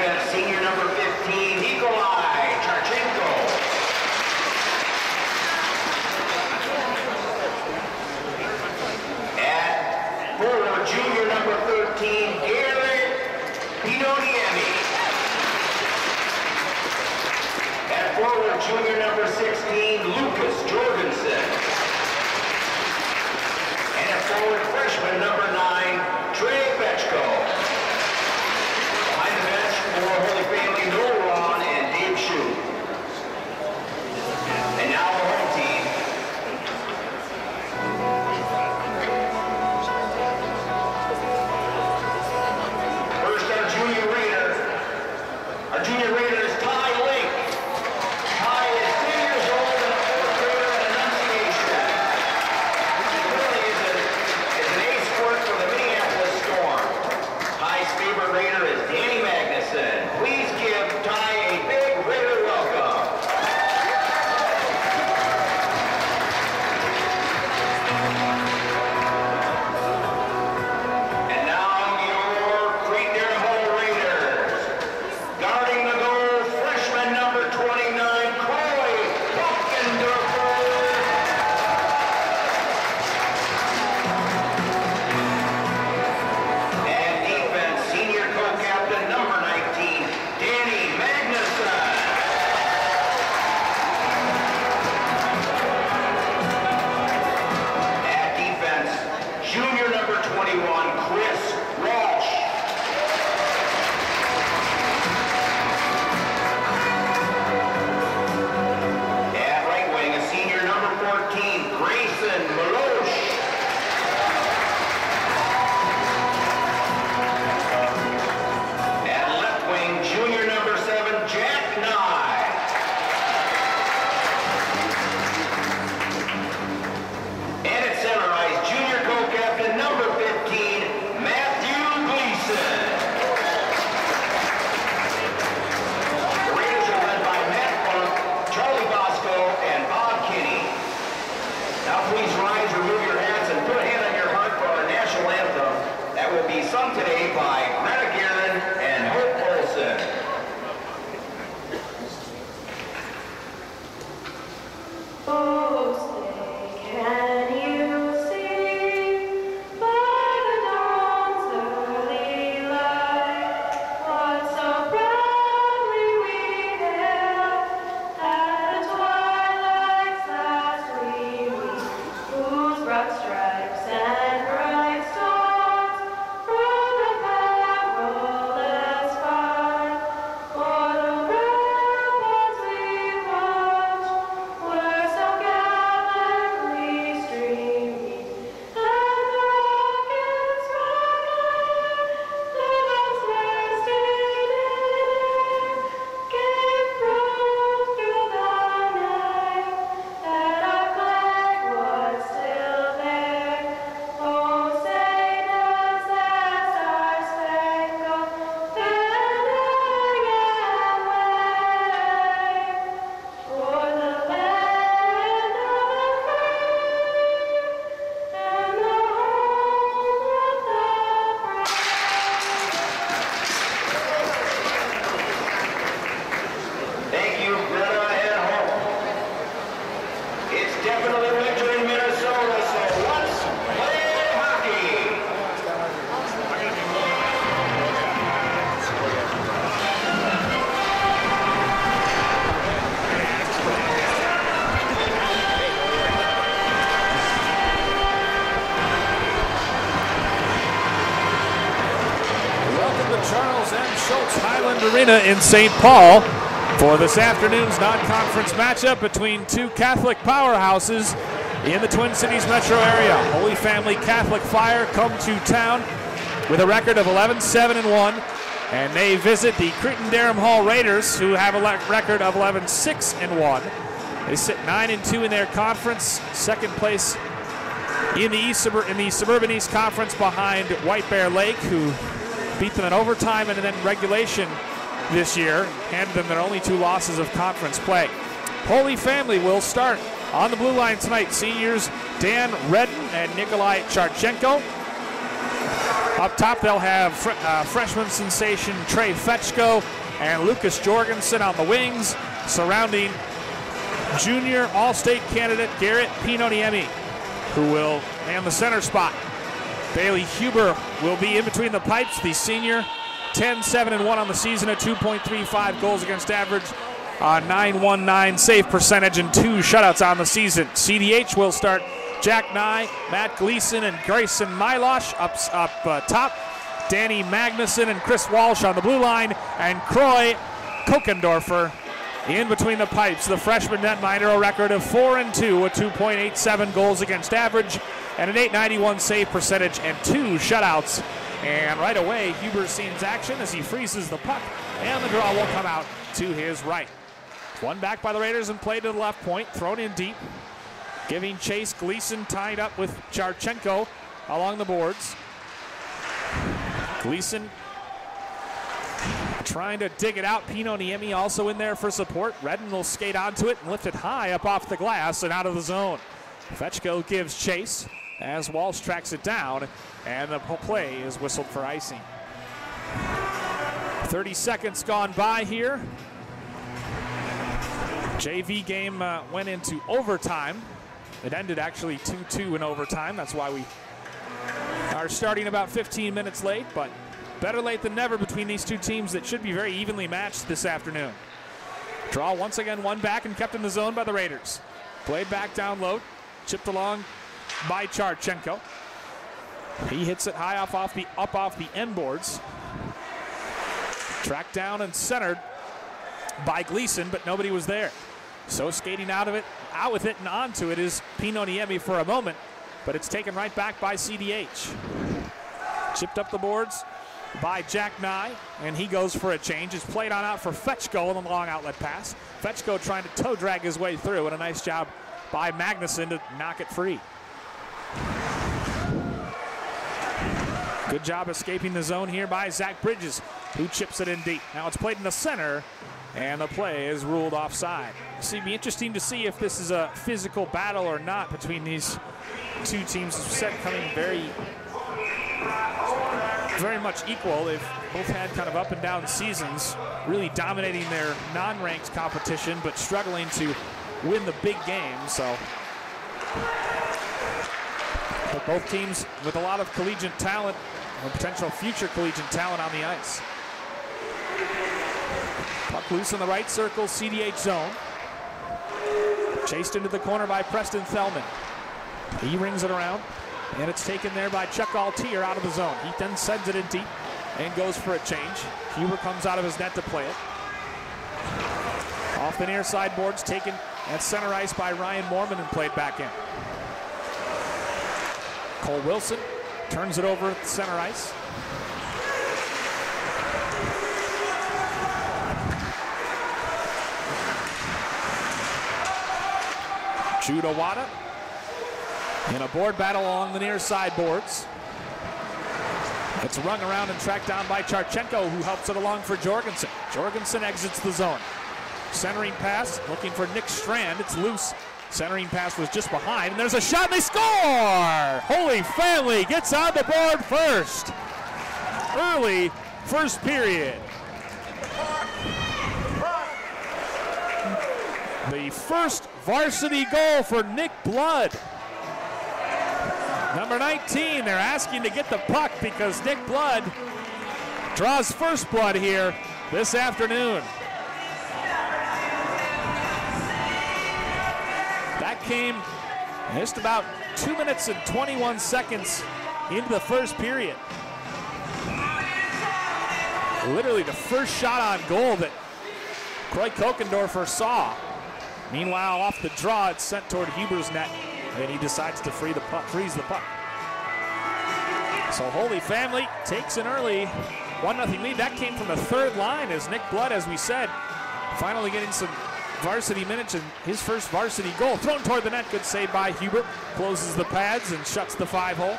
defense, senior number 15, Nikolai Charchenko. At forward, junior number 13, Garrett Pidoniemi. At forward, junior number 16, Lucas Jorgensen. And at forward, freshman number 9, Trey Bechko. Behind the bench for Holy Family, Noah Ron and Dave Shue. And now the home team. First, our junior raider. Our junior raider is Ty Link. Ty is 10 years old and a fourth grader at Annunciation. He really is an ace sport for the Minneapolis Storm. Ty's favorite raider is Danny Magnuson. Please give Ty a big raider welcome. And now your Cretin-Derham Raiders. Guarding the goal, freshman number 29, Cretin-Derham. And defense, senior co-captain number 19, Danny Magnuson. At defense, junior number 21, Chris Walsh. At right wing, a senior number 14, Grayson Malosh. At left wing, junior number 7, Jack Nye. And at center ice, junior co-captain number 15, Matthew Gleason. The Raiders are led by Matt Funk, Charlie Bosco, and Bob Kinney. Now please rise, remove your hats, and put a hand on your heart for our national anthem that will be sung today by Greta Guerin and Hope Olson. Oh, say, can you see by the dawn's early light what so proudly we hailed at the twilight's last gleaming, whose broad stripes and bright stars from the perilous fight, for the ramparts we watched were so gallantly streaming, and the rockets roaring, the bombs bursting in, gave proof through the night that our flag was still there. Oh, say does that star-spangled banner yet wave for the land of the free and the home of the brave? Thank you, Greta and Hope. It's definitely winter in Minnesota, so let's play hockey. Welcome to Charles M. Schultz Highland Arena in St. Paul for this afternoon's non-conference matchup between two Catholic powerhouses in the Twin Cities metro area. Holy Family Catholic Fire come to town with a record of 11-7-1, and they visit the Cretin-Derham Hall Raiders, who have a record of 11-6-1. They sit 9-2 in their conference, second place in the Suburban East Conference behind White Bear Lake, who beat them in overtime and then regulation this year, handed them their only 2 losses of conference play. Holy Family will start on the blue line tonight. Seniors Dan Redden and Nikolai Charchenko. Up top, they'll have freshman sensation Trey Fetchko and Lucas Jorgensen on the wings, surrounding junior All-State candidate Garrett Pinoniemi, who will man the center spot. Bailey Huber will be in between the pipes, the senior, 10-7-1 on the season at 2.35 goals against average, 919 save percentage, and 2 shutouts on the season. CDH will start Jack Nye, Matt Gleason, and Grayson Milosh up top. Danny Magnuson and Chris Walsh on the blue line, and Croy Kokendorfer in between the pipes. The freshman netminder, a record of 4-2 with 2.87 goals against average and an 891 save percentage and 2 shutouts. And right away, Huber sees action as he freezes the puck, and the draw will come out to his right. One back by the Raiders and played to the left point, thrown in deep. Giving chase, Gleason tied up with Charchenko along the boards. Gleason trying to dig it out. Pinoniemi also in there for support. Redden will skate onto it and lift it high up off the glass and out of the zone. Fetchko gives chase as Walsh tracks it down, and the play is whistled for icing. 30 seconds gone by here. JV game went into overtime. It ended actually 2-2 in overtime. That's why we are starting about 15 minutes late, but better late than never between these two teams that should be very evenly matched this afternoon. Draw once again, one back and kept in the zone by the Raiders. Played back down low, chipped along by Charchenko. He hits it high up off the end boards. Tracked down and centered by Gleason, but nobody was there. So skating out with it and onto it is Pinoniemi for a moment, but it's taken right back by CDH. Chipped up the boards by Jack Nye, and he goes for a change. It's played on out for Fetchko on the long outlet pass. Fetchko trying to toe drag his way through, and a nice job by Magnuson to knock it free. Good job escaping the zone here by Zach Bridges, who chips it in deep. Now it's played in the center, and the play is ruled offside. So it'd be interesting to see if this is a physical battle or not between these two teams. Set coming very much equal. They've both had kind of up and down seasons, really dominating their non-ranked competition, but struggling to win the big games. So, but both teams with a lot of collegiate talent, or potential future collegiate talent on the ice. Puck loose in the right circle, CDH zone. Chased into the corner by Preston Thelman. He rings it around, and it's taken there by Chuck Altier out of the zone. He then sends it in deep and goes for a change. Huber comes out of his net to play it. Off the near side boards, taken at center ice by Ryan Mormon and played back in. Cole Wilson turns it over at center ice. Jude Owada in a board battle along the near side boards. It's rung around and tracked down by Charchenko, who helps it along for Jorgensen. Jorgensen exits the zone. Centering pass, looking for Nick Strand. It's loose. Centering pass was just behind, and there's a shot, and they score! Holy Family gets on the board first. Early first period. The first varsity goal for Nick Blood. Number 19, they're asking to get the puck because Nick Blood draws first blood here this afternoon. That came just about 2 minutes and 21 seconds into the first period. Literally the first shot on goal that Croy Kokendorfer saw. Meanwhile, off the draw, it's sent toward Huber's net, and he decides to freeze the puck. So Holy Family takes an early 1-0 lead. That came from the third line as Nick Blood, as we said, finally getting some varsity minutes and his first varsity goal. Thrown toward the net, good save by Huber. Closes the pads and shuts the 5-hole.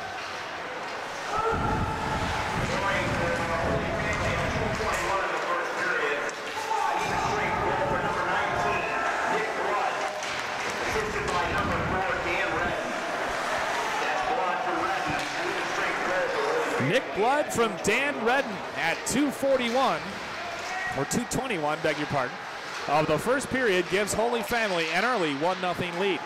Nick Blood blood from Dan Redden at 2:41, or 2:21, beg your pardon, of the first period gives Holy Family an early 1-0 lead.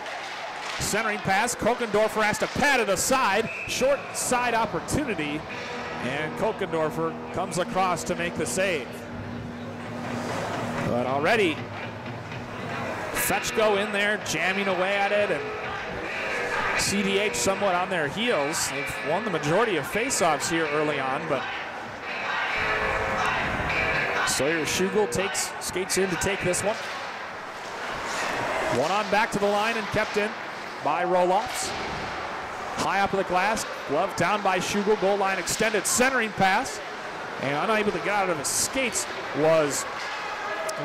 Centering pass, Kokendorfer has to pat it aside, short side opportunity, and Kokendorfer comes across to make the save. But already, Fetchko in there jamming away at it, and CDH somewhat on their heels. They've won the majority of faceoffs here early on, but Sawyer Schugel skates in to take this one. One on back to the line and kept in by Roloffs. High up of the glass, glove down by Schugel, goal line extended, centering pass, and unable to get out of his skates was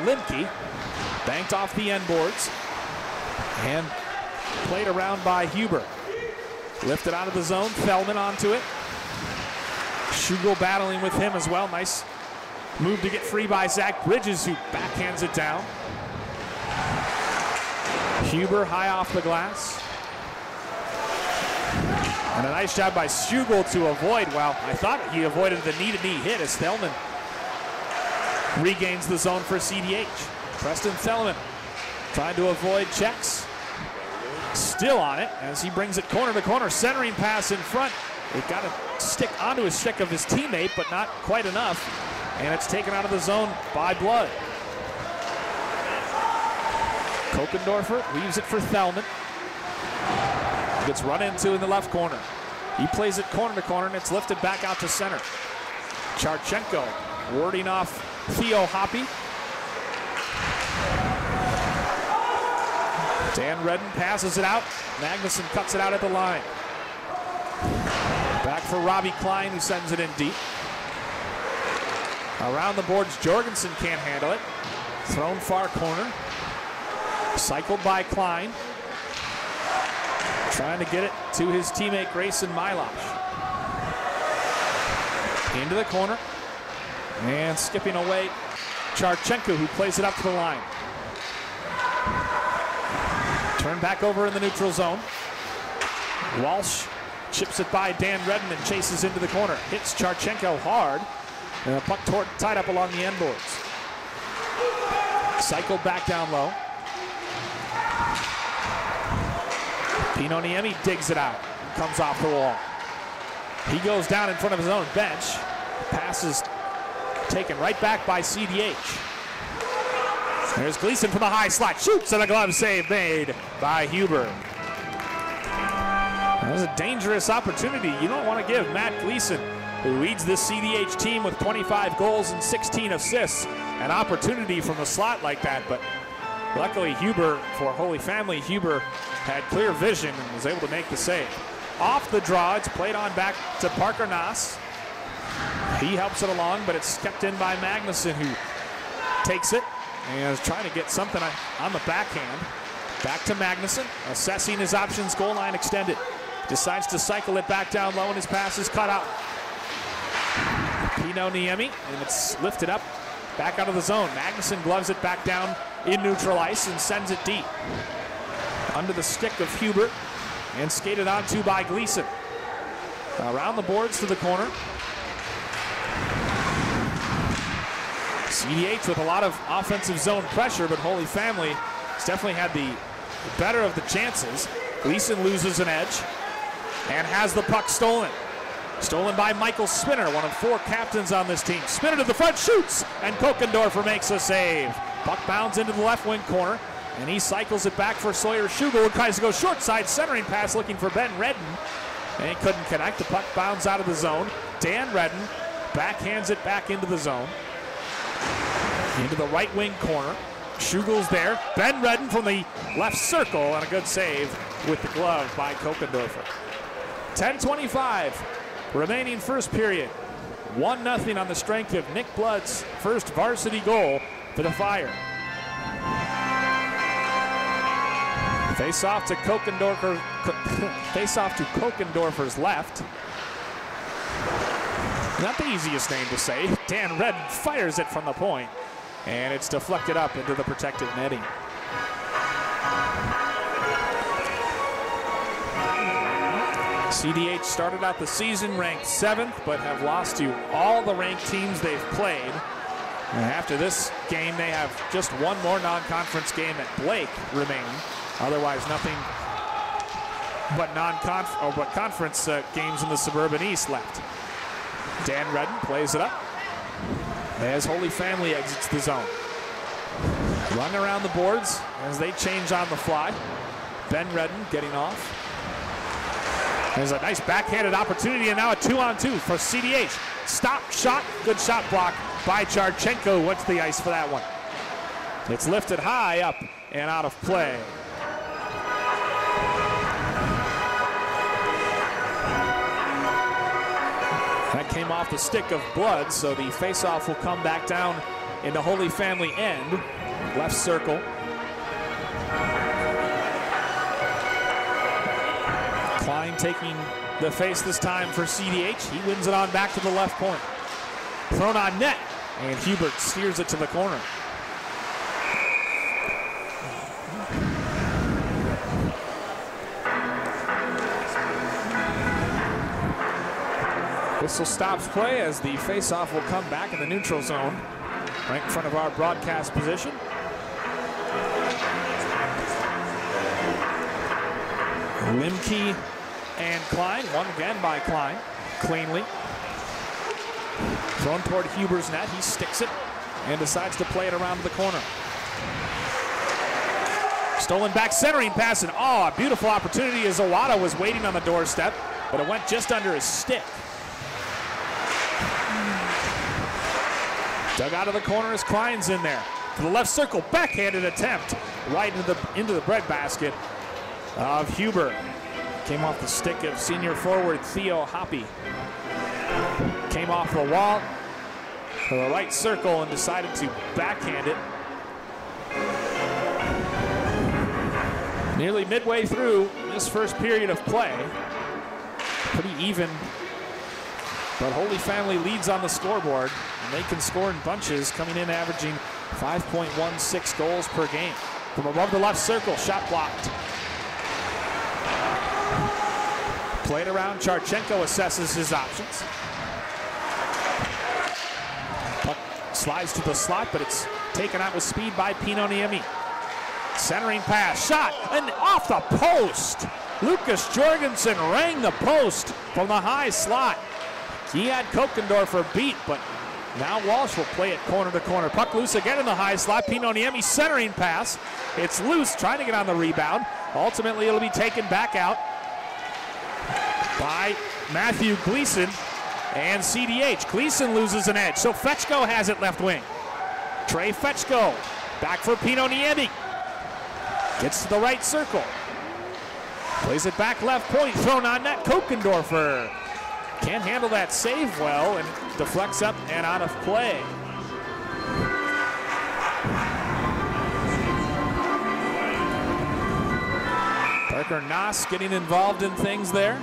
Limke. Banked off the end boards and played around by Huber. Lifted out of the zone, Fellman onto it. Schugel battling with him as well. Nice move to get free by Zach Bridges, who backhands it down. Huber high off the glass. And a nice job by Schugel to avoid, well, I thought he avoided the knee-to-knee hit as Thelman regains the zone for CDH. Preston Thelman trying to avoid checks. Still on it as he brings it corner to corner. Centering pass in front. It got to stick onto his stick of his teammate, but not quite enough. And it's taken out of the zone by Blood. Kokendorfer leaves it for Thelman. Gets run into in the left corner. He plays it corner to corner, and it's lifted back out to center. Charchenko warding off Theo Hoppe. Dan Redden passes it out. Magnuson cuts it out at the line. Back for Robbie Klein, who sends it in deep. Around the boards, Jorgensen can't handle it. Thrown far corner. Cycled by Klein. Trying to get it to his teammate Grayson Milosh. Into the corner. And skipping away, Charchenko, who plays it up to the line. Turn back over in the neutral zone. Walsh chips it by Dan Redden and chases into the corner. Hits Charchenko hard. And a puck tied up along the end boards. Cycled back down low. Pinoniemi digs it out and comes off the wall. He goes down in front of his own bench. Pass is taken right back by CDH. There's Gleason from the high slot. Shoots, and a glove save made by Huber. That was a dangerous opportunity. You don't want to give Matt Gleason, who leads this CDH team with 25 goals and 16 assists, an opportunity from the slot like that. But luckily, Huber, for Holy Family, Huber had clear vision and was able to make the save. Off the draw, it's played on back to Parker Naas. He helps it along, but it's kept in by Magnuson, who takes it and is trying to get something on the backhand. Back to Magnuson, assessing his options, goal line extended. Decides to cycle it back down low, and his pass is cut out. Pinoniemi, and it's lifted up, back out of the zone. Magnuson gloves it back down in neutral ice and sends it deep. Under the stick of Hubert, and skated onto by Gleason. Around the boards to the corner. CDH with a lot of offensive zone pressure, but Holy Family has definitely had the better of the chances. Gleason loses an edge and has the puck stolen. Stolen by Michael Spinner, one of 4 captains on this team. Spinner to the front, shoots, and Kokendorfer makes a save. Puck bounds into the left wing corner, and he cycles it back for Sawyer Schugel, who tries to go short side centering pass looking for Ben Redden, and he couldn't connect. The puck bounds out of the zone. Dan Redden backhands it back into the zone. Into the right wing corner. Schugel's there. Ben Redden from the left circle, and a good save with the glove by Kokendorfer. 10:25 remaining first period. 1-0 on the strength of Nick Blood's first varsity goal for the Fire. Face off to Kokendorfer. Face off to Kokendorfer's left. Not the easiest name to say. Dan Redden fires it from the point, and it's deflected up into the protected netting. CDH started out the season ranked 7th, but have lost to all the ranked teams they've played. And after this game, they have just one more non-conference game at Blake remaining. Otherwise, nothing but conference games in the Suburban East left. Dan Redden plays it up as Holy Family exits the zone. Run around the boards as they change on the fly. Ben Redden getting off. There's a nice backhanded opportunity, and now a 2-on-2 for CDH. Stop shot, good shot block by Charchenko. Went to the ice for that one. It's lifted high up and out of play. That came off the stick of Blood, so the faceoff will come back down into Holy Family end. Left circle. Klein taking the face this time for CDH. He wins it on back to the left point. Thrown on net, and Hubert steers it to the corner. Whistle stops play as the faceoff will come back in the neutral zone, right in front of our broadcast position. Limke and Klein, one again by Klein, cleanly. Thrown toward Huber's net, he sticks it and decides to play it around the corner. Stolen back centering pass, and a beautiful opportunity as Owada was waiting on the doorstep, but it went just under his stick. Dug out of the corner as Klein's in there. To the left circle, backhanded attempt right into the breadbasket of Huber. Came off the stick of senior forward Theo Hoppe. Came off the wall to the right circle and decided to backhand it. Nearly midway through this first period of play. Pretty even, but Holy Family leads on the scoreboard, and they can score in bunches, coming in averaging 5.16 goals per game. From above the left circle, shot blocked. Played around, Charchenko assesses his options. Puck slides to the slot, but it's taken out with speed by Pinoniemi. Centering pass, shot, and off the post. Lucas Jorgensen rang the post from the high slot. He had Kokendorfer beat, but now Walsh will play it corner to corner. Puck loose again in the high slot. Pinoniemi centering pass. It's loose, trying to get on the rebound. Ultimately, it'll be taken back out by Matthew Gleason and CDH. Gleason loses an edge, so Fetchko has it left wing. Trey Fetchko back for Pinoniemi. Gets to the right circle. Plays it back left point, thrown on net. Kokendorfer can't handle that save well and deflects up and out of play. Parker Noss getting involved in things there.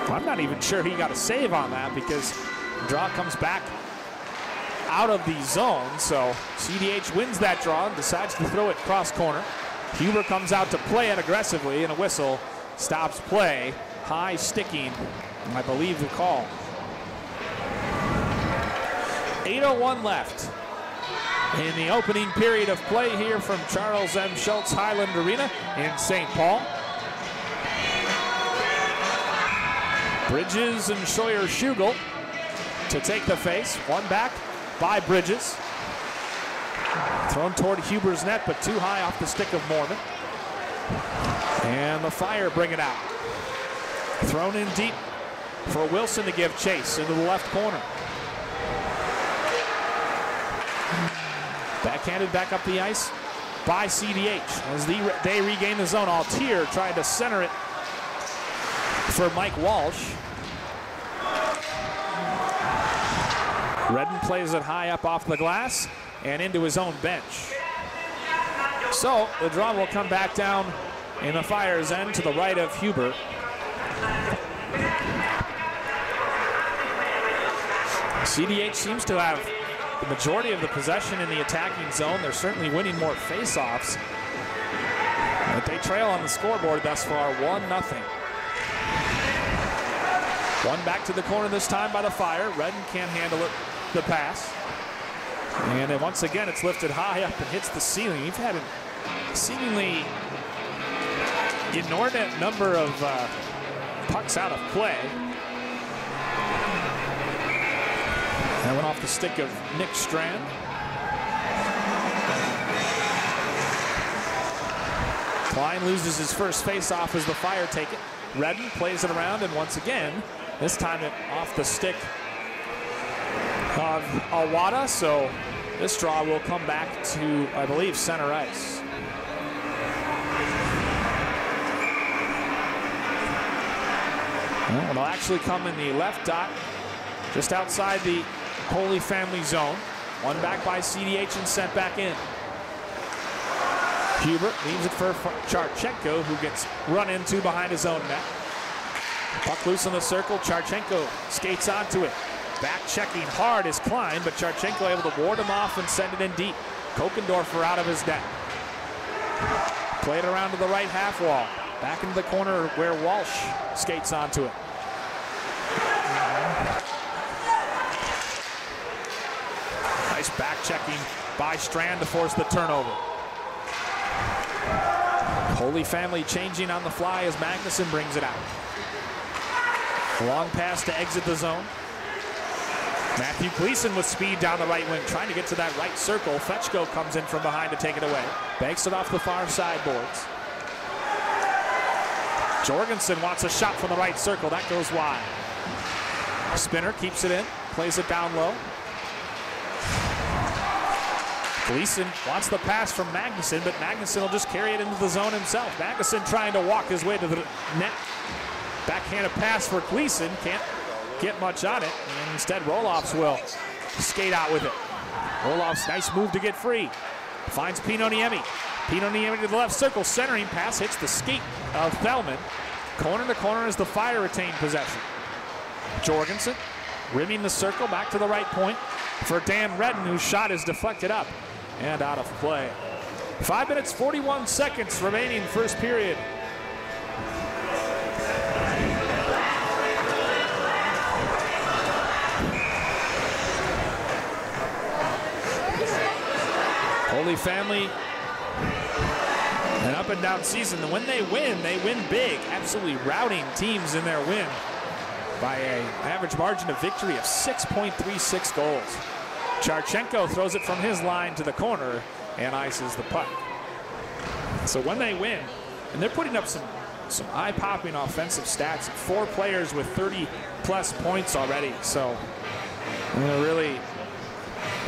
I'm not even sure he got a save on that because the draw comes back out of the zone, so CDH wins that draw and decides to throw it cross corner. Huber comes out to play it aggressively, and a whistle stops play. High sticking, I believe the call. 8:01 left in the opening period of play here from Charles M. Schultz Highland Arena in St. Paul. Bridges and Scheuer-Schugel to take the face. One back by Bridges. Thrown toward Huber's net, but too high off the stick of Mormon. And the Fire bring it out. Thrown in deep for Wilson to give chase into the left corner. Backhanded back up the ice by CDH as they regain the zone. Altier tried to center it for Mike Walsh. Redden plays it high up off the glass and into his own bench. So the draw will come back down in the Fire's end to the right of Huber. CDH seems to have the majority of the possession in the attacking zone. They're certainly winning more face-offs. But they trail on the scoreboard thus far, 1-0. One back to the corner this time by the Fire. Redden can't handle it, the pass. And then once again, it's lifted high up and hits the ceiling. You've had a seemingly inordinate number of pucks out of play. That went off the stick of Nick Strand. Klein loses his first face-off as the Fire take it. Redden plays it around, and once again, this time it off the stick of Awada, so this draw will come back to, I believe, center ice. Well, it'll actually come in the left dot, just outside the Holy Family zone. One back by CDH and sent back in. Hubert leaves it for Charchenko, who gets run into behind his own net. Puck loose in the circle. Charchenko skates onto it. Back checking hard is Klein, but Charchenko able to ward him off and send it in deep. Kokendorfer out of his net. Played around to the right half wall. Back into the corner where Walsh skates onto it. Nice back checking by Strand to force the turnover. Holy Family changing on the fly as Magnuson brings it out. Long pass to exit the zone. Matthew Gleason with speed down the right wing, trying to get to that right circle. Fetchko comes in from behind to take it away. Banks it off the far side boards. Jorgensen wants a shot from the right circle. That goes wide. Spinner keeps it in, plays it down low. Gleason wants the pass from Magnuson, but Magnuson will just carry it into the zone himself. Magnuson trying to walk his way to the net. Backhanded pass for Gleason, can't get much on it, and instead Roloffs will skate out with it. Roloffs, nice move to get free. Finds Pinoniemi. Pinoniemi to the left circle, centering pass, hits the skate of Thelman. Corner to corner as the Fire retain possession. Jorgensen rimming the circle back to the right point for Dan Redden, whose shot is deflected up and out of play. 5 minutes, 41 seconds remaining first period. Holy Family, an up and down season. And when they win big, absolutely routing teams in their win by an average margin of victory of 6.36 goals. Charchenko throws it from his line to the corner and ices the puck. So when they win, and they're putting up some eye-popping offensive stats, 4 players with 30-plus points already. So, really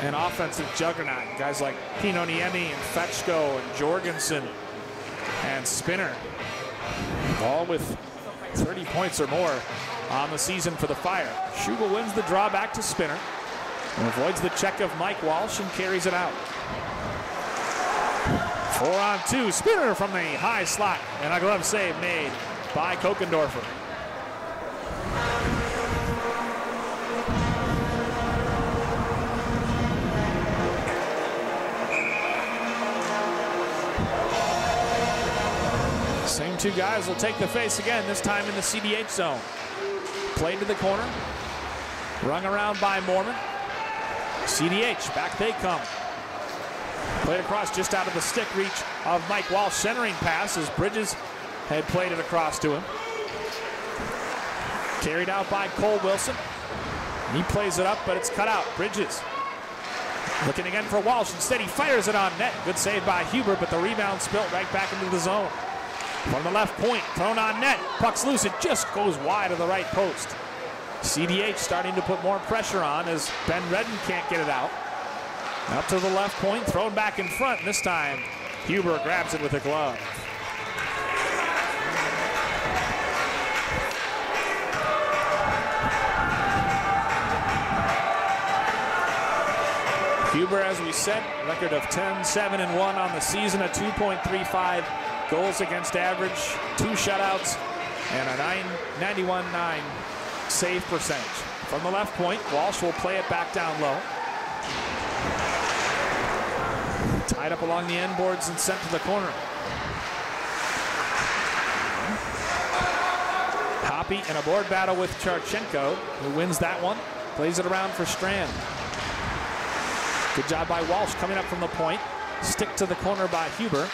an offensive juggernaut. Guys like Pinoniemi and Fetchko and Jorgensen and Spinner, all with 30 points or more on the season for the Fire. Schubel wins the draw back to Spinner and avoids the check of Mike Walsh and carries it out. 4-on-2, Spinner from the high slot, and a glove save made by Kokendorfer. Same 2 guys will take the face again, this time in the CDH zone. Played to the corner, rung around by Mormon. CDH, back they come. Played across just out of the stick reach of Mike Walsh, centering pass as Bridges had played it across to him. Carried out by Cole Wilson. He plays it up, but it's cut out. Bridges looking again for Walsh. Instead, he fires it on net. Good save by Huber, but the rebound spilt right back into the zone. From the left point, thrown on net. Puck's loose, it just goes wide of the right post. CDH starting to put more pressure on as Ben Redden can't get it out. Up to the left point, thrown back in front, and this time Huber grabs it with a glove. Huber, as we said, record of 10-7-1 on the season, a 2.35 goals against average, 2 shutouts, and a 91.9 save percentage. From the left point, Walsh will play it back down low. Tied up along the end boards and sent to the corner. Poppy in a board battle with Charchenko, who wins that one. Plays it around for Strand. Good job by Walsh coming up from the point. Stick to the corner by Huber.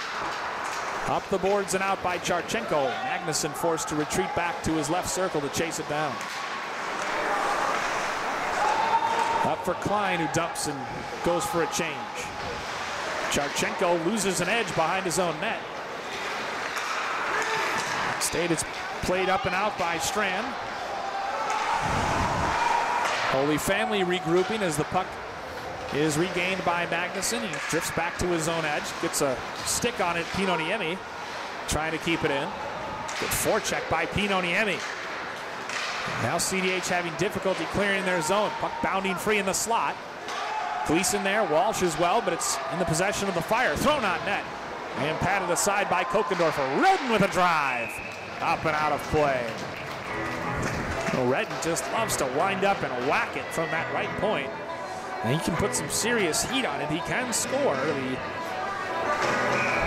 Up the boards and out by Charchenko. Magnuson forced to retreat back to his left circle to chase it down. Up for Klein, who dumps and goes for a change. Charchenko loses an edge behind his own net. State is played up and out by Strand. Holy Family regrouping as the puck is regained by Magnuson. He drifts back to his own edge, gets a stick on it. Pinoniemi trying to keep it in. Good forecheck by Pinoniemi. Now CDH having difficulty clearing their zone. Puck bounding free in the slot. Gleason there, Walsh as well, but it's in the possession of the Fire. Thrown on net and patted aside by Kokendorfer. Redden with a drive. Up and out of play. Well, Redden just loves to wind up and whack it from that right point. And he can put some serious heat on it. He can score. The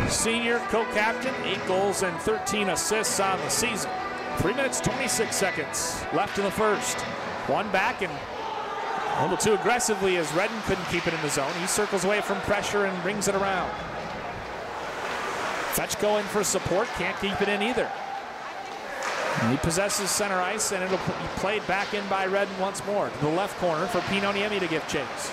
senior co-captain, 8 goals and 13 assists on the season. 3 minutes, 26 seconds left in the first. One back and a little too aggressively as Redden couldn't keep it in the zone. He circles away from pressure and brings it around. Fetchko in for support, can't keep it in either. He possesses center ice, and it'll be played back in by Redden once more to the left corner for Pinoniemi to give chase.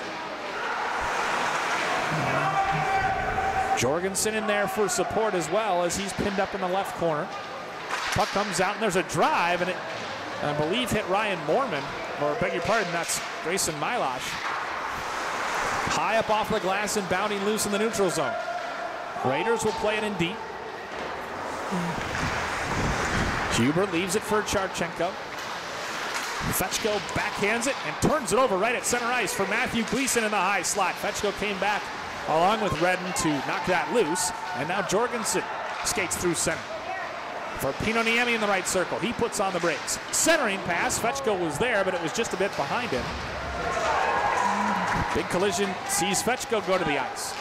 Jorgensen in there for support as well as he's pinned up in the left corner. Puck comes out, and there's a drive, and it, I believe, hit Ryan Moorman, or beg your pardon, that's Grayson Milosh. High up off the glass and bounding loose in the neutral zone. Raiders will play it in deep. Huber leaves it for Charchenko. Fetchko backhands it and turns it over right at center ice for Matthew Gleason in the high slot. Fetchko came back along with Redden to knock that loose, and now Jorgensen skates through center. For Pinoniemi in the right circle, he puts on the brakes. Centering pass, Fetchko was there, but it was just a bit behind him. Big collision sees Fetchko go to the ice.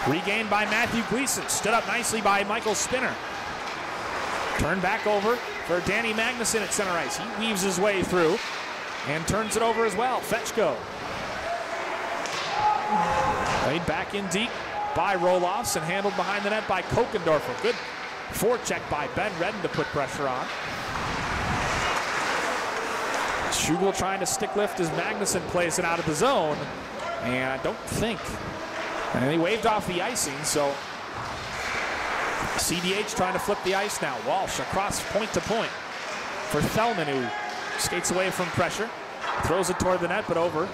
Regained by Matthew Gleason, stood up nicely by Michael Spinner. Turned back over for Danny Magnuson at center ice. He weaves his way through and turns it over as well. Fetchko. Played back in deep by Roloffs and handled behind the net by Kokendorfer. Good forecheck by Ben Redden to put pressure on. Schugel trying to stick lift as Magnuson plays it out of the zone. And I don't think. And he waved off the icing, so CDH trying to flip the ice now. Walsh across point to point for Thelman, who skates away from pressure. Throws it toward the net, but over.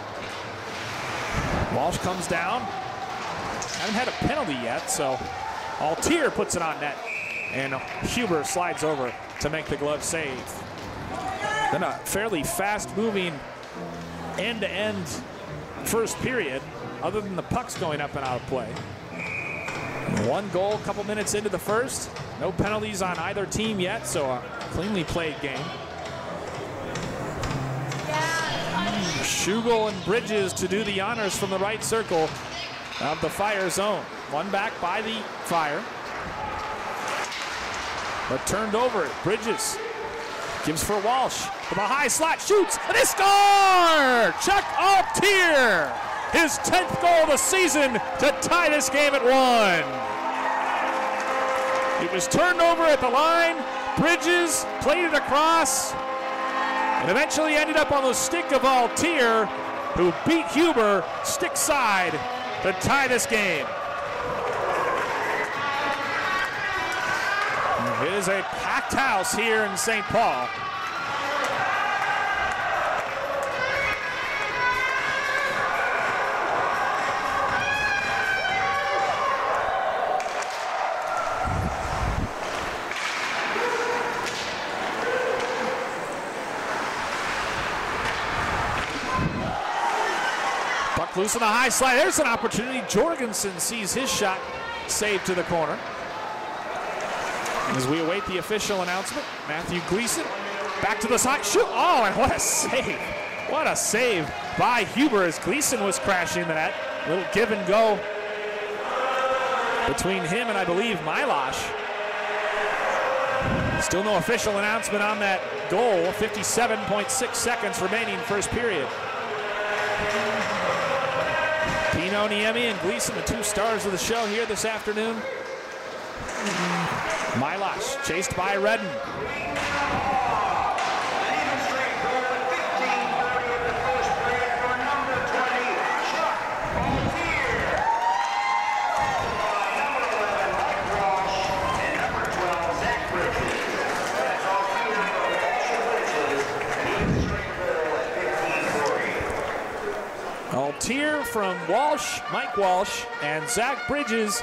Walsh comes down. Haven't had a penalty yet, so Altier puts it on net. And Huber slides over to make the glove save. Then a fairly fast-moving end-to-end first period, other than the pucks going up and out of play. 1 goal, a couple minutes into the first. No penalties on either team yet, so a cleanly played game. Schugel and Bridges to do the honors from the right circle of the Fire zone. One back by the Fire. But turned over, Bridges gives for Walsh. From a high slot, shoots, and they score! Chuck Altier! His 10th goal of the season to tie this game at 1. It was turned over at the line. Bridges played it across and eventually ended up on the stick of Altier, who beat Huber stick side to tie this game. It is a packed house here in St. Paul. Puck loose in the high slide. There's an opportunity. Jorgensen sees his shot saved to the corner. As we await the official announcement, Matthew Gleason back to the side, shoot, oh, and what a save. What a save by Huber as Gleason was crashing the net. A little give and go between him and I believe Milosh. Still no official announcement on that goal. 57.6 seconds remaining first period. Pino, Niemi, and Gleason, the two stars of the show here this afternoon. Milosh chased by Redden. Altier from Walsh, Mike Walsh, and Zach Bridges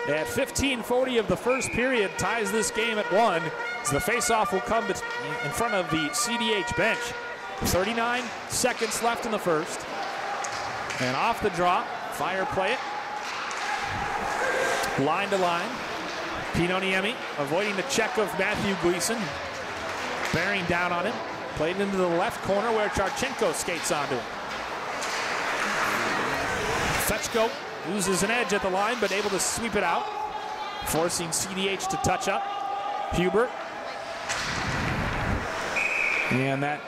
at 15:40 of the first period ties this game at 1. So the faceoff will come in front of the CDH bench. 39 seconds left in the first. And off the draw, Fire play it. Line to line. Pino Niemi avoiding the check of Matthew Gleason. Bearing down on him. Played into the left corner where Charchenko skates onto him. Fetchko loses an edge at the line, but able to sweep it out, forcing CDH to touch up. Hubert. And that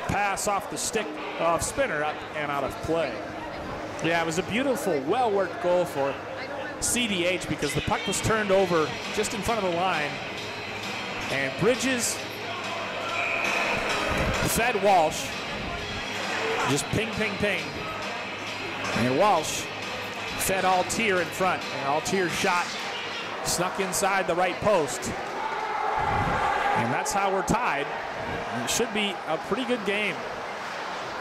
pass off the stick of Spinner up and out of play. Yeah, it was a beautiful, well-worked goal for CDH because the puck was turned over just in front of the line. And Bridges fed Walsh. Just ping, ping, ping. And Walsh fed Altier in front. And Altier's shot snuck inside the right post. And that's how we're tied. And it should be a pretty good game.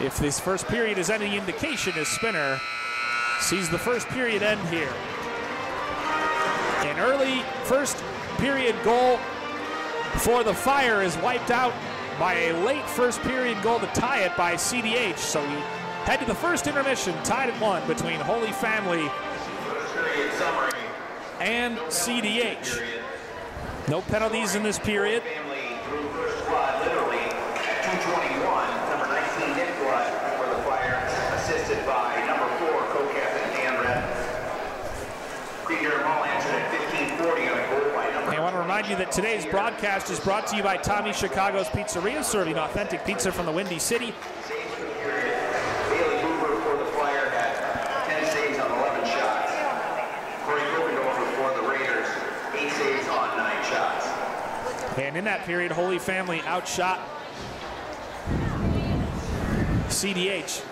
If this first period is any indication, as Spinner sees the first period end here. An early first period goal for the Fire is wiped out by a late first period goal to tie it by CDH. So we head to the first intermission, tied at 1 between Holy Family and CDH. No penalties in this period. Family through first squad literally at 2:21. Number 19 Nicolai for the Fire, assisted by number 4 co-captain Dan Redden. Cretin-Derham all answered at 15:40 on a goal by number. I want to remind you that today's broadcast is brought to you by Tommy Chicago's Pizzeria, serving authentic pizza from the Windy City. Saves for the period. Bailey Hoover for the Fire had 10 saves on 11 shots. Corey Gryffindor for the Raiders, 8 saves on 9 shots. And in that period, Holy Family outshot CDH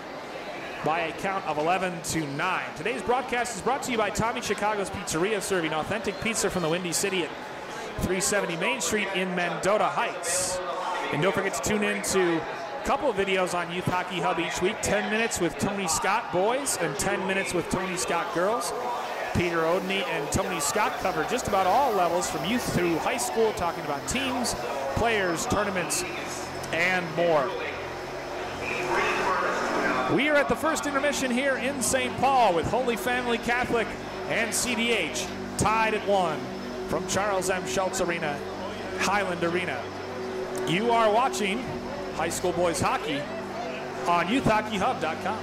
by a count of 11-9. Today's broadcast is brought to you by Tommy Chicago's Pizzeria, serving authentic pizza from the Windy City at 370 Main Street in Mendota Heights. And don't forget to tune in to a couple of videos on Youth Hockey Hub each week. 10 minutes with Tony Scott boys and 10 minutes with Tony Scott girls. Peter Odney and Tony Scott cover just about all levels from youth through high school, talking about teams, players, tournaments, and more. We are at the first intermission here in St. Paul with Holy Family Catholic and CDH tied at 1 from Charles M. Schultz Arena, Highland Arena. You are watching high school boys hockey on youthhockeyhub.com.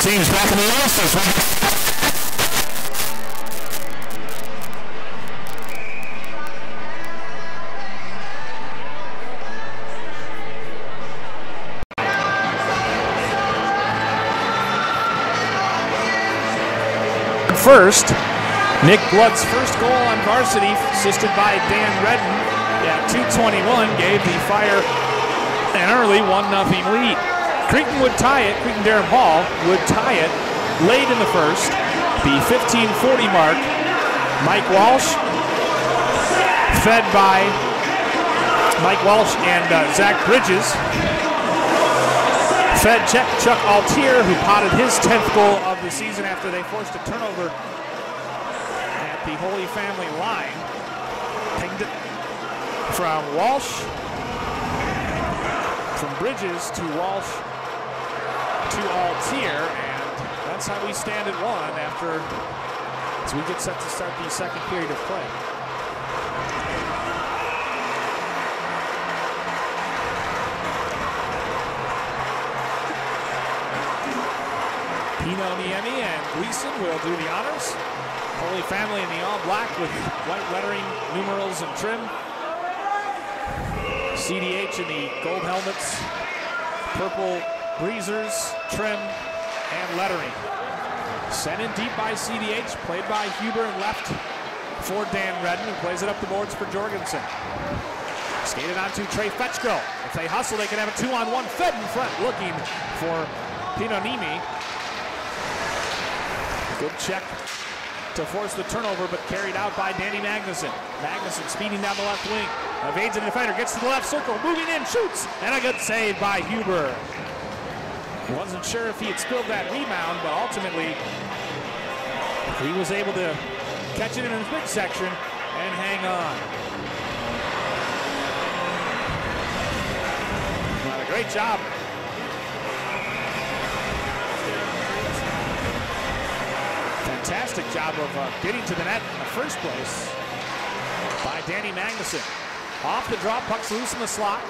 teams back in the office. First, Nick Blood's first goal on varsity, assisted by Dan Redden at 2:21, gave the Fire an early 1-0 lead. Cretin would tie it, Cretin-Derham Hall would tie it late in the first, the 15:40 mark. Mike Walsh, fed by Mike Walsh and Zach Bridges. Fed Chuck Altier, who potted his 10th goal of the season after they forced a turnover at the Holy Family line. Pinged it from Walsh, from Bridges to Walsh to Altier, and that's how we stand at 1 after as we get set to start the second period of play. Pino, Niemi, and Gleason will do the honors. Holy Family in the all black with white lettering, numerals, and trim. CDH in the gold helmets, purple breezers, trim, and lettering. Sent in deep by CDH, played by Huber and left for Dan Redden, who plays it up the boards for Jorgensen. Skated onto Trey Fetchko. If they hustle, they can have a 2-on-1. Fed in front, looking for Pino Niemi. Good check to force the turnover, but carried out by Danny Magnuson. Magnuson speeding down the left wing. Evades a defender, gets to the left circle, moving in, shoots, and a good save by Huber. Wasn't sure if he had spilled that rebound, but ultimately he was able to catch it in his big section and hang on. Well, a great job. Fantastic job of getting to the net in the first place by Danny Magnuson. Off the draw, puck's loose in the slot.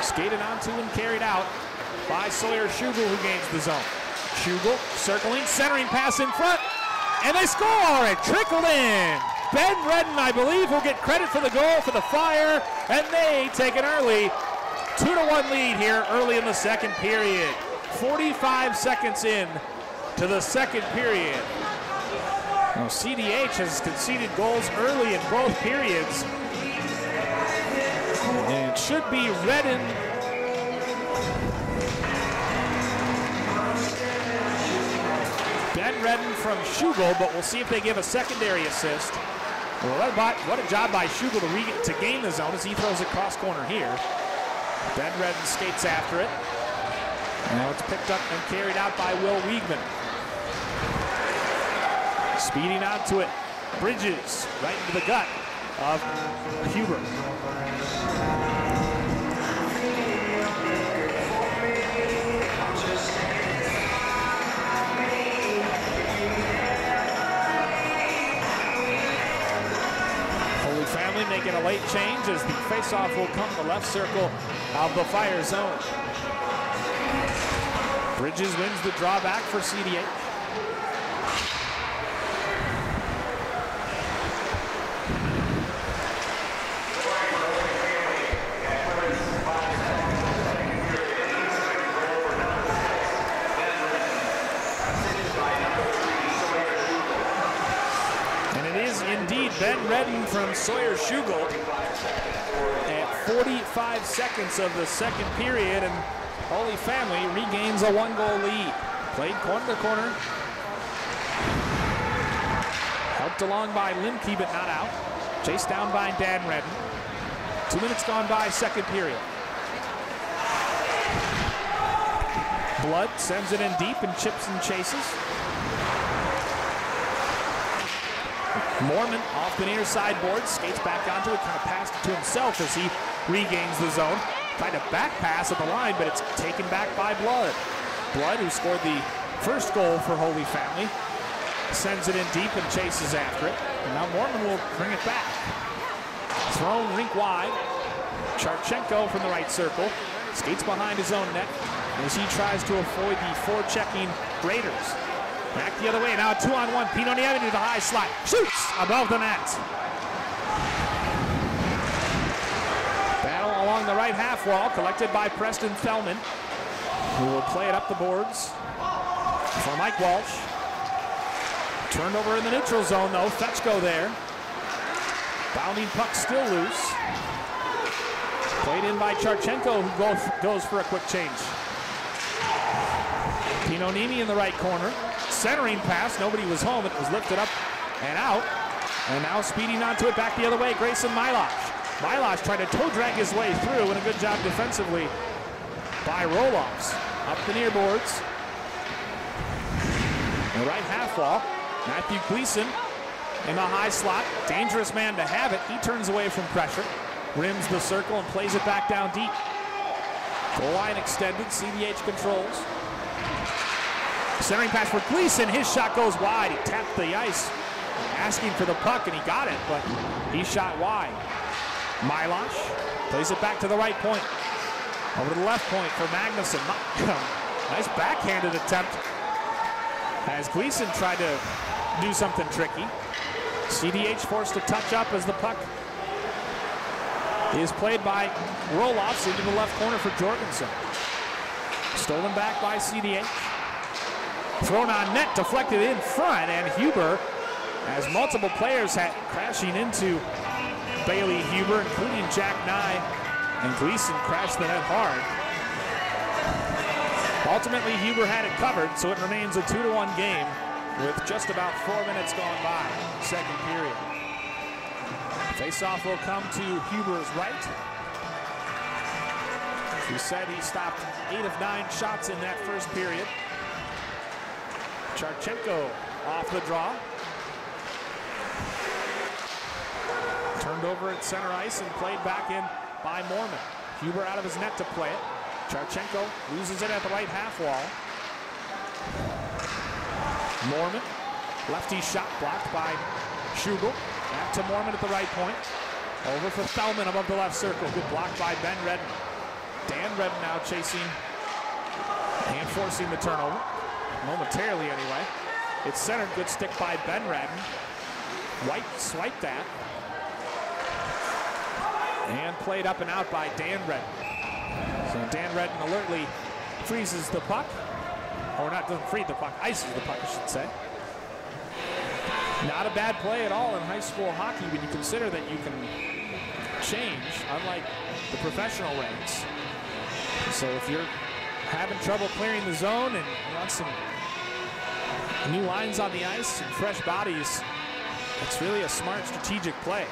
Skated onto and carried out by Sawyer Schugel, who gains the zone. Schugel circling, centering pass in front, and they score! It trickled in. Ben Redden, I believe, will get credit for the goal for the Fire, and they take an early 2-1 lead here early in the second period. 45 seconds in to the second period. Now CDH has conceded goals early in both periods. And it should be Redden. Ben Redden from Schugel, but we'll see if they give a secondary assist. Well, what a job by Schugel to gain the zone as he throws it cross corner here. Ben Redden skates after it. Now it's picked up and carried out by Will Wiegman. Speeding onto it, Bridges right into the gut of Huber. Holy Family making a late change as the faceoff will come to the left circle of the Fire zone. Bridges wins the drawback for CDH. Ben Redden from Sawyer Schugel at 45 seconds of the second period, and Holy Family regains a 1-goal lead. Played corner to corner. Helped along by Limke, but not out. Chased down by Dan Redden. 2 minutes gone by, second period. Blood sends it in deep and chips and chases. Mormon off the near sideboard, skates back onto it, kind of passed it to himself as he regains the zone. Tried a back pass at the line, but it's taken back by Blood. Blood, who scored the first goal for Holy Family, sends it in deep and chases after it. And now Mormon will bring it back. Thrown rink wide. Charchenko from the right circle. Skates behind his own net. as he tries to avoid the forechecking Raiders. Back the other way, now a 2-on-1. Pinoniemi to the high slot, shoots above the net. Battle along the right half wall, collected by Preston Thelman, who will play it up the boards for Mike Walsh. Turned over in the neutral zone though, Fetchko there. Bounding puck still loose. Played in by Charchenko, who goes for a quick change. Pinoniemi in the right corner. Centering pass, nobody was home. It was lifted up and out. And now speeding onto it back the other way, Grayson Milosh. Milosh tried to toe drag his way through, and a good job defensively by Roloffs. Up the near boards. The right half wall. Matthew Gleason in the high slot. Dangerous man to have it. He turns away from pressure. Rims the circle and plays it back down deep. Goal line extended. CDH controls. Centering pass for Gleason. His shot goes wide. He tapped the ice, asking for the puck, and he got it, but he shot wide. Milosh plays it back to the right point. Over to the left point for Magnuson. Nice backhanded attempt as Gleason tried to do something tricky. CDH forced to touch up as the puck is played by Roloffs into the left corner for Jorgensen. Stolen back by CDH. Thrown on net, deflected in front, and Huber, as multiple players had crashing into Bailey Huber, including Jack Nye, and Gleason crashed the net hard. Ultimately, Huber had it covered, so it remains a 2-1 game with just about 4 minutes gone by, second period. Face-off will come to Huber's right. As we said, he stopped 8 of 9 shots in that first period. Charchenko off the draw. Turned over at center ice and played back in by Mormon. Huber out of his net to play it. Charchenko loses it at the right half wall. Mormon, lefty shot blocked by Schugel. Back to Mormon at the right point. Over for Thelman above the left circle. Good block by Ben Redden. Dan Redden now chasing and forcing the turnover. Momentarily anyway. It's centered, good stick by Ben Redden. White swiped that. And played up and out by Dan Redden. So Dan Redden alertly freezes the puck. Or not, doesn't freeze the puck, ices the puck, I should say. Not a bad play at all in high school hockey when you consider that you can change, unlike the professional ranks. So if you're having trouble clearing the zone and you want some new lines on the ice and fresh bodies, it's really a smart strategic play.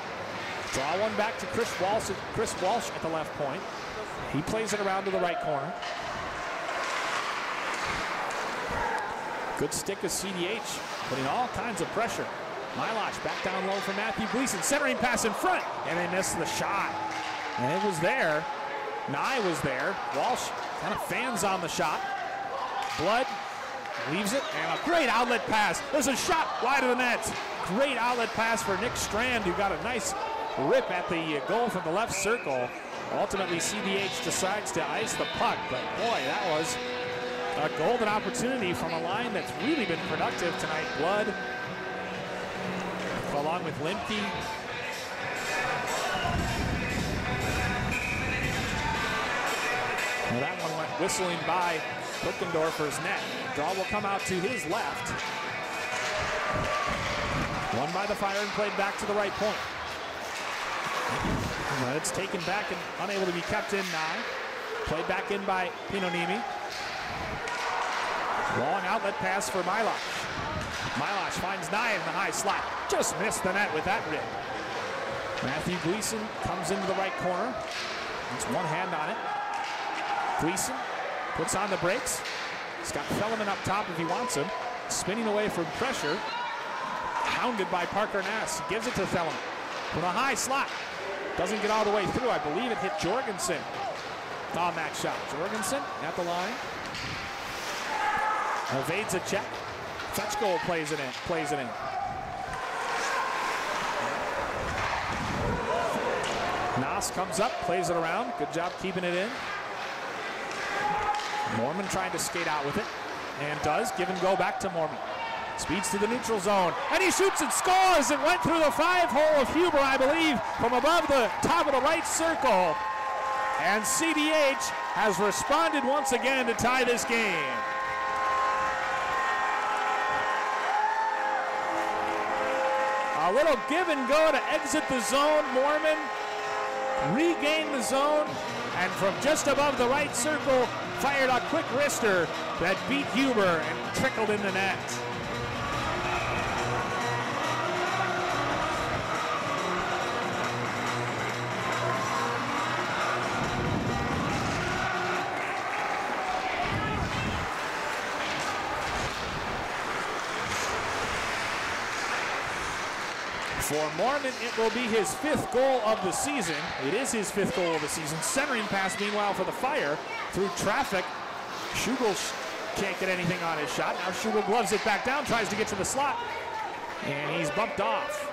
Draw one back to Chris Walsh at the left point. He plays it around to the right corner. Good stick of CDH, putting all kinds of pressure. Milosh back down low for Matthew Gleason. Centering pass in front, and they missed the shot. And it was there. Nye was there. Walsh kind of fans on the shot. Blood leaves it, and a great outlet pass. There's a shot wide of the net. Great outlet pass for Nick Strand, who got a nice rip at the goal from the left circle. Ultimately, CDH decides to ice the puck, but boy, that was a golden opportunity from a line that's really been productive tonight. Blood, along with Limke. Well, that one went whistling by Kuckendorfer's net. Draw will come out to his left. Won by the Fire and played back to the right point. And it's taken back and unable to be kept in now. Played back in by Pinoniemi. Long outlet pass for Milosh. Milosh finds Nye in the high slot. Just missed the net with that rip. Matthew Gleason comes into the right corner. It's one hand on it. Gleason puts on the brakes. He's got Felleman up top if he wants him. Spinning away from pressure. Hounded by Parker Nass. Gives it to Felleman. From the high slot. Doesn't get all the way through. I believe it hit Jorgensen on that shot. Jorgensen at the line. Evades a check. Fetchko plays it in. Nass comes up, plays it around. Good job keeping it in. Mormon trying to skate out with it, and does. Give and go back to Mormon. Speeds to the neutral zone, and he shoots and scores. It went through the 5-hole of Huber, I believe, from above the top of the right circle. And CDH has responded once again to tie this game. A little give and go to exit the zone. Mormon regained the zone, and from just above the right circle, fired a quick wrister that beat Huber and trickled in the net. For Mormon, it will be his 5th goal of the season. It is his 5th goal of the season. Centering pass, meanwhile, for the Fire through traffic. Schugel can't get anything on his shot. Now Schugel gloves it back down, tries to get to the slot, and he's bumped off.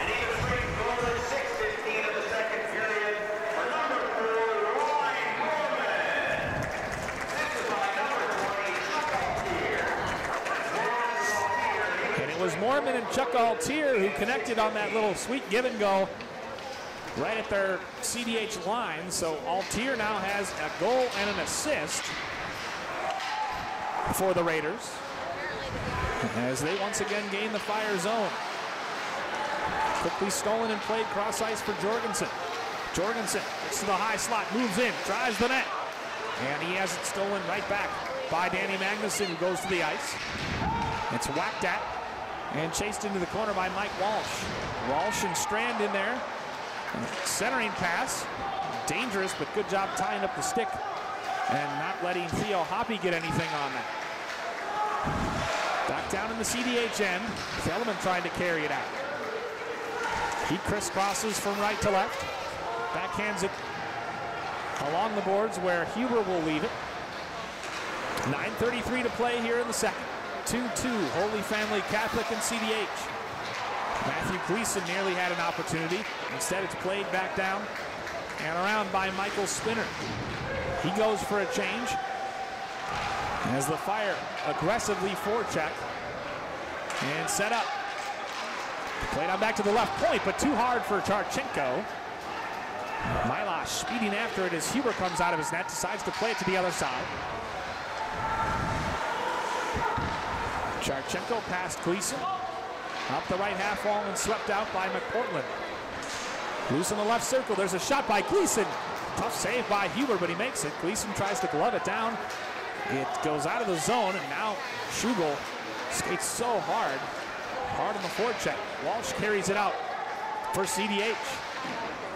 And he was free goal to 6:15 of the second period for number 4, Ryan Mormon. This is by number 20, Chuck Altier. And it was Mormon and Chuck Altier who connected on that little sweet give and go right at their CDH line. So Altier now has a goal and an assist for the Raiders as they once again gain the Fire zone. Quickly stolen and played cross ice for Jorgensen. Jorgensen gets to the high slot, moves in, drives the net, and he has it stolen right back by Danny Magnuson, who goes to the ice. It's whacked at and chased into the corner by Mike Walsh. Walsh and Strand in there. Centering pass, dangerous, but good job tying up the stick and not letting Theo Hoppe get anything on that. Back down in the CDH end, Kellerman trying to carry it out. He crisscrosses from right to left, backhands it along the boards where Huber will leave it. 9:33 to play here in the second. 2-2, Holy Family Catholic and CDH. Matthew Gleason nearly had an opportunity. Instead, it's played back down and around by Michael Spinner. He goes for a change as the Fire aggressively forecheck and set up. Played on back to the left point, but too hard for Charchenko. Milosh speeding after it as Huber comes out of his net, decides to play it to the other side. Charchenko past Gleason. Up the right half wall and swept out by McPortland. Loose in the left circle. There's a shot by Gleason. Tough save by Huber, but he makes it. Gleason tries to glove it down. It goes out of the zone, and now Schugel skates so hard. Hard on the forecheck. Walsh carries it out for CDH.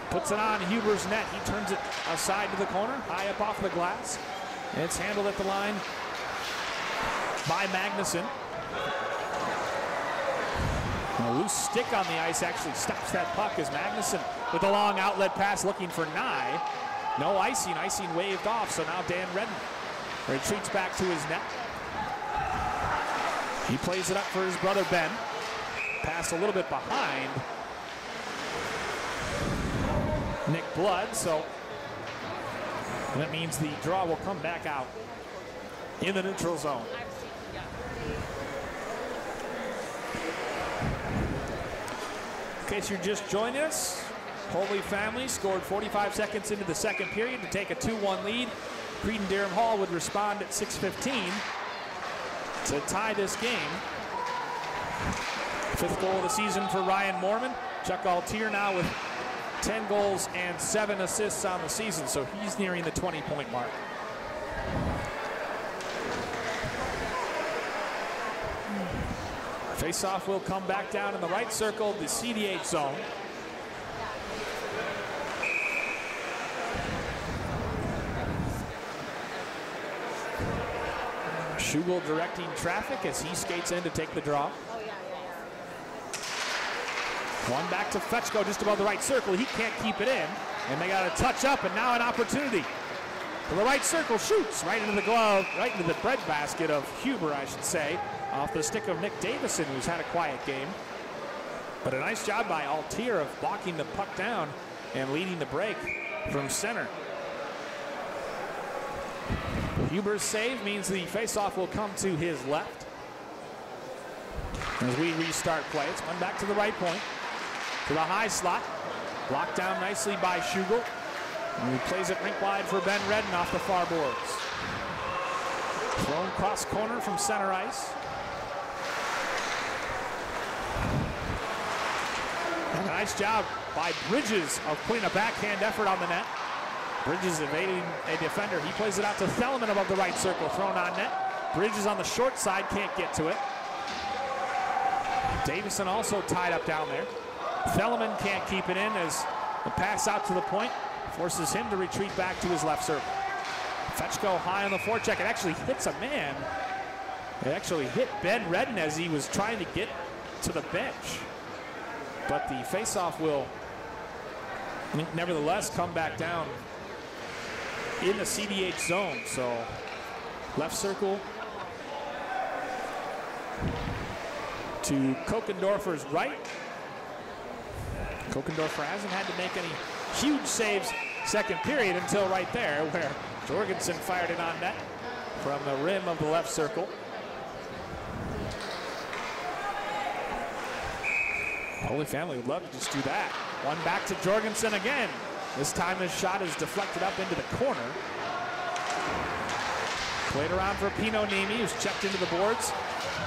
Puts it on Huber's net. He turns it aside to the corner, high up off the glass. It's handled at the line by Magnuson. A loose stick on the ice actually stops that puck as Magnuson with a long outlet pass looking for Nye. No icing. Icing waved off, so now Dan Redden retreats back to his net. He plays it up for his brother Ben. Pass a little bit behind Nick Blood, so that means the draw will come back out in the neutral zone. In case you're just joining us, Holy Family scored 45 seconds into the second period to take a 2-1 lead. Cretin-Derham Hall would respond at 6:15 to tie this game. 5th goal of the season for Ryan Mormon. Chuck Altier now with 10 goals and 7 assists on the season, so he's nearing the 20-point mark. Face-off will come back down in the right circle, the CDH zone. Schugel directing traffic as he skates in to take the draw. One back to Fetchko just above the right circle. He can't keep it in, and they got a touch up, and now an opportunity. To the right circle, shoots right into the glove, right into the breadbasket of Huber, I should say, off the stick of Nick Davison, who's had a quiet game. But a nice job by Altier of blocking the puck down and leading the break from center. Huber's save means the faceoff will come to his left. As we restart play, it's one back to the right point. To the high slot. Blocked down nicely by Schugel. And he plays it rink wide for Ben Redden off the far boards. Thrown cross corner from center ice. And a nice job by Bridges of putting a backhand effort on the net. Bridges evading a defender. He plays it out to Theleman above the right circle, thrown on net. Bridges on the short side, can't get to it. Davison also tied up down there. Theleman can't keep it in as the pass out to the point forces him to retreat back to his left circle. Fetchko high on the forecheck. It actually hits a man. It actually hit Ben Redden as he was trying to get to the bench. But the faceoff will nevertheless come back down in the CDH zone. So left circle to Kokendorfer's right. Kokendorfer hasn't had to make any huge saves second period until right there where Jorgensen fired it on net from the rim of the left circle. Holy Family would love to just do that. One back to Jorgensen again. This time his shot is deflected up into the corner. Played around for Pinonimi, who's checked into the boards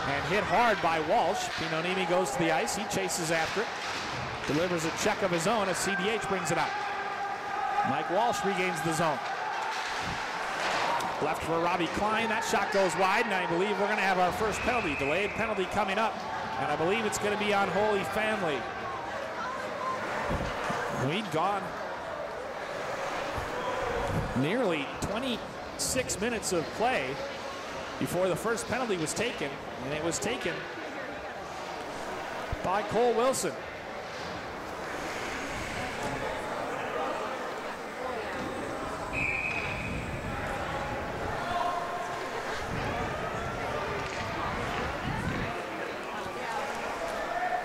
and hit hard by Walsh. Pinonimi goes to the ice. He chases after it. Delivers a check of his own as CDH brings it out. Mike Walsh regains the zone. Left for Robbie Klein. That shot goes wide, and I believe we're going to have our first penalty. Delayed penalty coming up, and I believe it's going to be on Holy Family. We'd gone nearly 26 minutes of play before the first penalty was taken, and it was taken by Cole Wilson.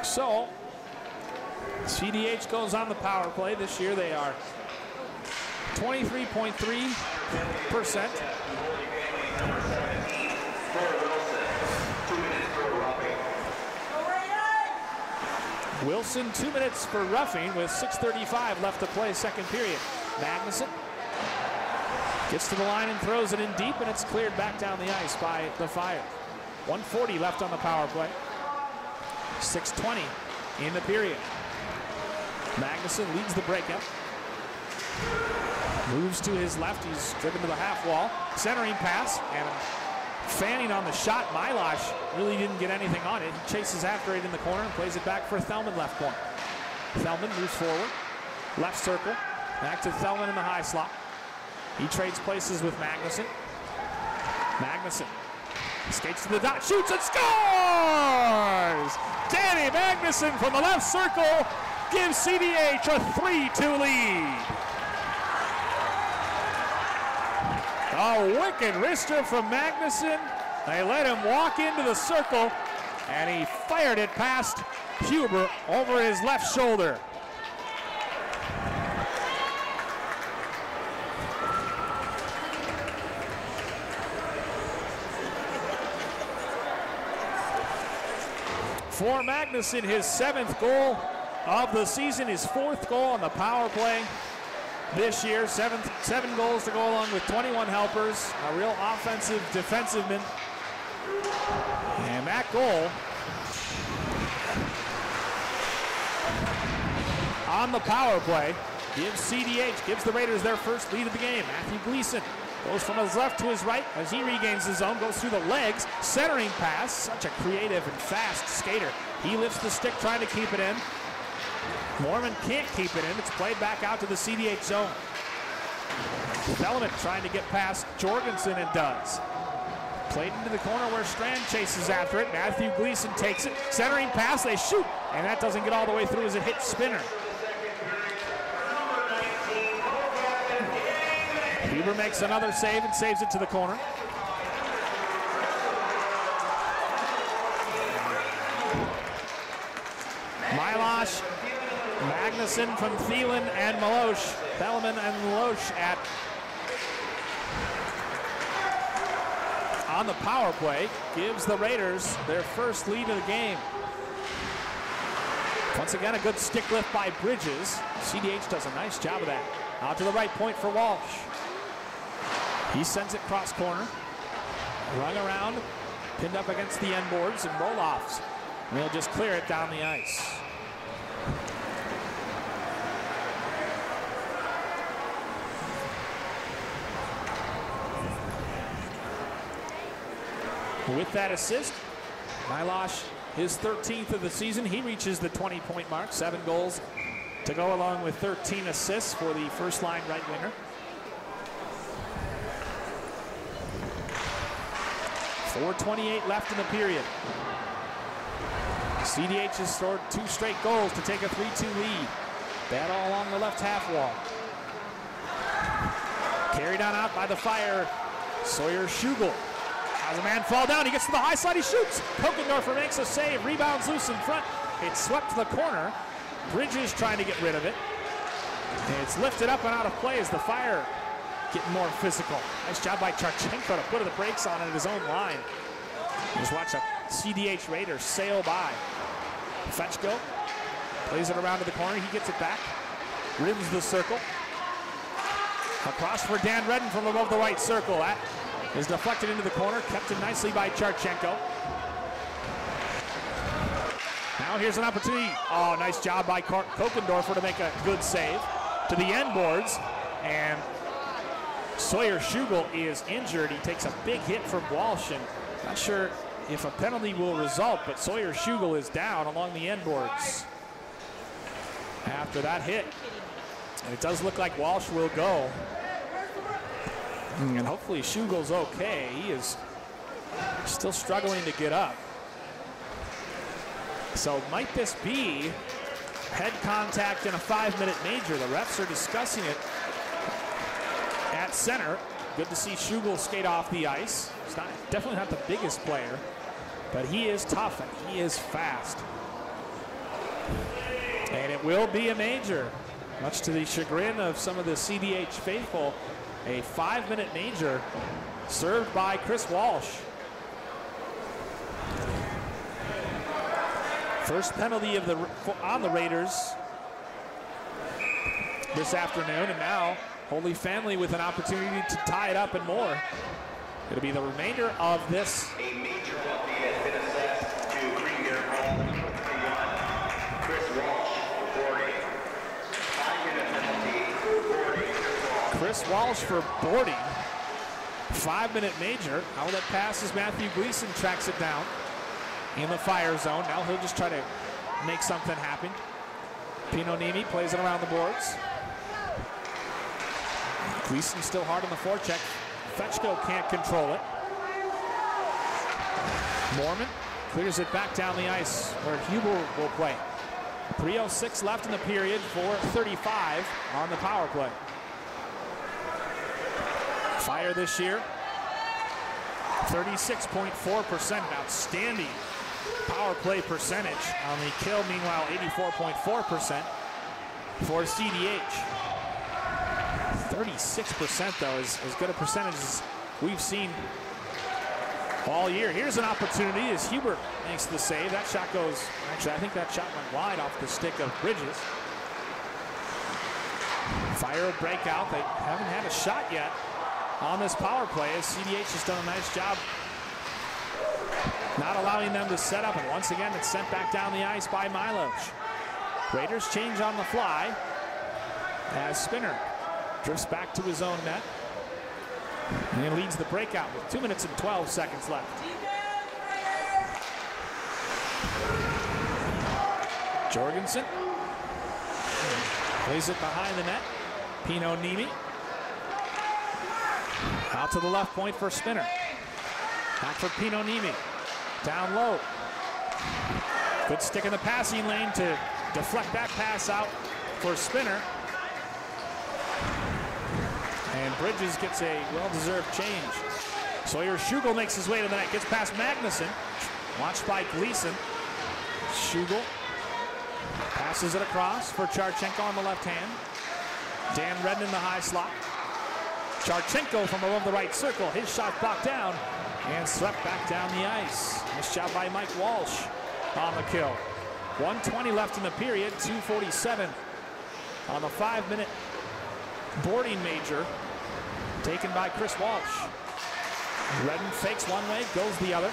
So, CDH goes on the power play. This year they are 23.3%. Wilson, 2 minutes for roughing with 6:35 left to play, second period. Magnuson gets to the line and throws it in deep, and it's cleared back down the ice by the Fire. 1:40 left on the power play. 6:20 in the period. Magnuson leads the breakup. Moves to his left. He's driven to the half wall. Centering pass and fanning on the shot. Milosh really didn't get anything on it. He chases after it in the corner and plays it back for Theleman left point. Theleman moves forward. Left circle. Back to Theleman in the high slot. He trades places with Magnuson. Magnuson skates to the dot, shoots and scores! Danny Magnuson from the left circle gives CDH a 3-2 lead. A wicked wrister from Magnuson. They let him walk into the circle, and he fired it past Huber over his left shoulder. For Magnuson, his 7th goal of the season, his 4th goal on the power play this year. 7 goals to go along with 21 helpers. A real offensive defensive-man. And that goal on the power play gives the Raiders their first lead of the game. Matthew Gleason goes from his left to his right as he regains his zone, goes through the legs, centering pass. Such a creative and fast skater. He lifts the stick trying to keep it in. Mormon can't keep it in. It's played back out to the CDH zone. Theleman trying to get past Jorgensen and does. Played into the corner where Strand chases after it. Matthew Gleason takes it. Centering pass, they shoot. And that doesn't get all the way through as it hits Spinner. Huber makes another save and saves it to the corner. Milosh, Magnuson from Thielen and Malosh. Theleman and Malosh at on the power play gives the Raiders their first lead of the game. Once again, a good stick lift by Bridges. CDH does a nice job of that. Out to the right point for Walsh. He sends it cross corner. Rung around, pinned up against the end boards and roll-offs. And he'll just clear it down the ice. With that assist, Nylosh, his 13th of the season. He reaches the 20-point mark, 7 goals to go along with 13 assists for the first-line right winger. 4:28 left in the period. CDH has scored 2 straight goals to take a 3-2 lead. Battle along the left half wall. Carried on out by the Fire. Sawyer Schugel has a man fall down. He gets to the high side. He shoots. Kokendorfer makes a save. Rebounds loose in front. It's swept to the corner. Bridges trying to get rid of it. It's lifted up and out of play as the Fire getting more physical. Nice job by Charchenko to put the brakes on it at his own line. Just watch a CDH Raider sail by. Fetchko plays it around to the corner. He gets it back. Rims the circle. Across for Dan Redden from above the right circle. That is deflected into the corner. Kept in nicely by Charchenko. Now here's an opportunity. Oh, nice job by Kokendorfer to make a good save to the end boards. And Sawyer Schugel is injured. He takes a big hit from Walsh, and not sure if a penalty will result, but Sawyer Schugel is down along the end boards after that hit. And it does look like Walsh will go. And hopefully Shugel's okay. He is still struggling to get up. So might this be head contact in a 5-minute major? The refs are discussing it at center. Good to see Schugel skate off the ice. He's definitely not the biggest player, but he is tough and he is fast. And it will be a major, much to the chagrin of some of the CDH faithful. A 5-minute major served by Chris Walsh. First penalty on the Raiders this afternoon, and now Holy Family with an opportunity to tie it up and more. It'll be the remainder of this. A major penalty has been assessed to Cretin-Derham, Chris Walsh, boarding. 5-minute penalty, boarding. Chris Walsh for boarding. 5-minute major. Outlet pass as Matthew Gleason tracks it down in the Fire zone. Now he'll just try to make something happen. Pinonimi plays it around the boards. Gleason still hard on the forecheck. Fetchko can't control it. Mormon clears it back down the ice where Huber will play. 3:06 left in the period, 4:35 on the power play. Fire this year, 36.4%, outstanding power play percentage on the kill. Meanwhile, 84.4% for CDH. 36% though is as good a percentage as we've seen all year. Here's an opportunity as Hubert makes the save. That shot goes, actually I think that shot went wide off the stick of Bridges. Fire breakout. They haven't had a shot yet on this power play as CDH has done a nice job not allowing them to set up, and once again it's sent back down the ice by Milosh. Raiders change on the fly as Spinner drifts back to his own net and he leads the breakout with 2 minutes and 12 seconds left. Jorgensen plays it behind the net. Pinonimi out to the left point for Spinner. Back for Pinonimi. Down low. Good stick in the passing lane to deflect that pass out for Spinner. And Bridges gets a well-deserved change. Sawyer Schugel makes his way to the net. Gets past Magnuson. Watched by Gleason. Schugel passes it across for Charchenko on the left hand. Dan Redden in the high slot. Charchenko from above the right circle. His shot blocked down and swept back down the ice. Nice job by Mike Walsh on the kill. 1:20 left in the period, 2:47 on the 5-minute boarding major taken by Chris Walsh. Redden fakes one way, goes the other.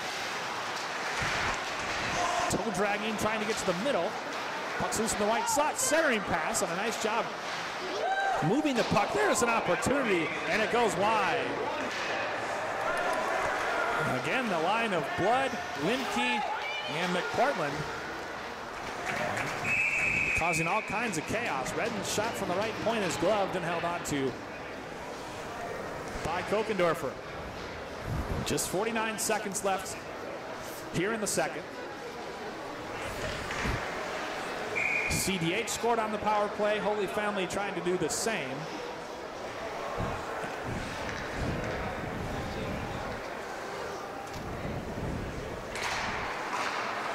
Toe dragging, trying to get to the middle. Puck's loose in the right slot, centering pass, and a nice job moving the puck. There's an opportunity, and it goes wide. Again, the line of Blood, Limke, and McPartland causing all kinds of chaos. Redden's shot from the right point is gloved and held on to by Kokendorfer. Just 49 seconds left here in the second. CDH scored on the power play. Holy Family trying to do the same.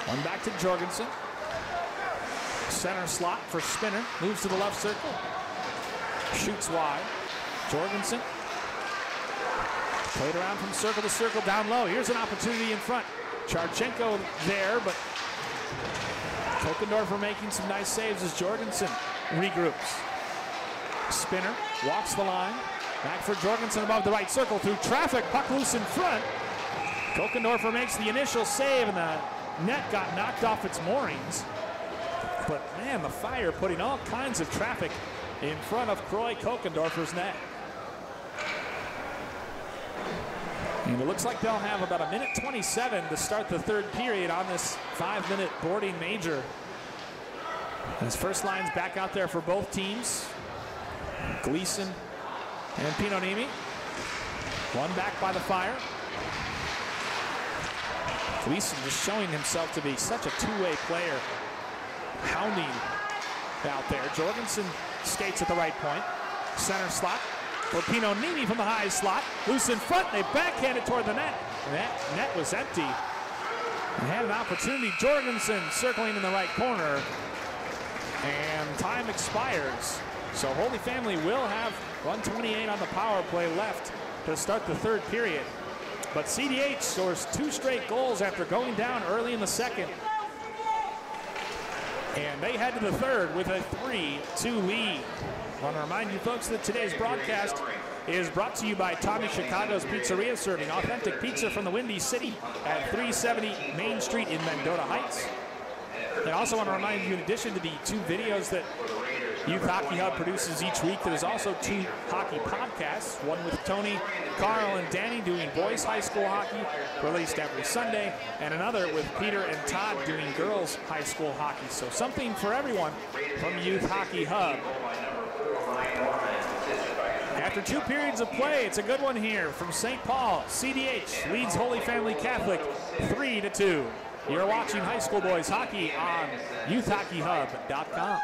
One back to Jorgensen. Center slot for Spinner. Moves to the left circle. Shoots wide. Jorgensen. Played around from circle to circle down low. Here's an opportunity in front. Charchenko there, but Kokendorfer making some nice saves as Jorgensen regroups. Spinner walks the line. Back for Jorgensen above the right circle through traffic. Puck loose in front. Kokendorfer makes the initial save, and the net got knocked off its moorings. But man, the Fire putting all kinds of traffic in front of Croy Kokendorfer's net. And it looks like they'll have about 1:27 to start the third period on this 5-minute boarding major. As first line's back out there for both teams. Gleason and Pinonimi. One back by the Fire. Gleason just showing himself to be such a two-way player. Hounding out there. Jorgensen skates at the right point. Center slot for Pinonimi from the high slot. Loose in front. They backhand it toward the net. And that net was empty. They had an opportunity. Jorgensen circling in the right corner. And time expires. So Holy Family will have 1:28 on the power play left to start the third period. But CDH scores 2 straight goals after going down early in the second. And they head to the third with a 3-2 lead. I want to remind you folks that today's broadcast is brought to you by Tommy Chicago's Pizzeria, serving authentic pizza from the Windy City at 370 Main Street in Mendota Heights. And I also want to remind you, in addition to the 2 videos that Youth Hockey Hub produces each week, there's also 2 hockey podcasts, one with Tony, Carl, and Danny doing boys high school hockey, released every Sunday, and another with Peter and Todd doing girls high school hockey. So something for everyone from Youth Hockey Hub. After 2 periods of play, it's a good one here from St. Paul. CDH leads Holy Family Catholic 3-2. You're watching high school boys hockey on youthhockeyhub.com.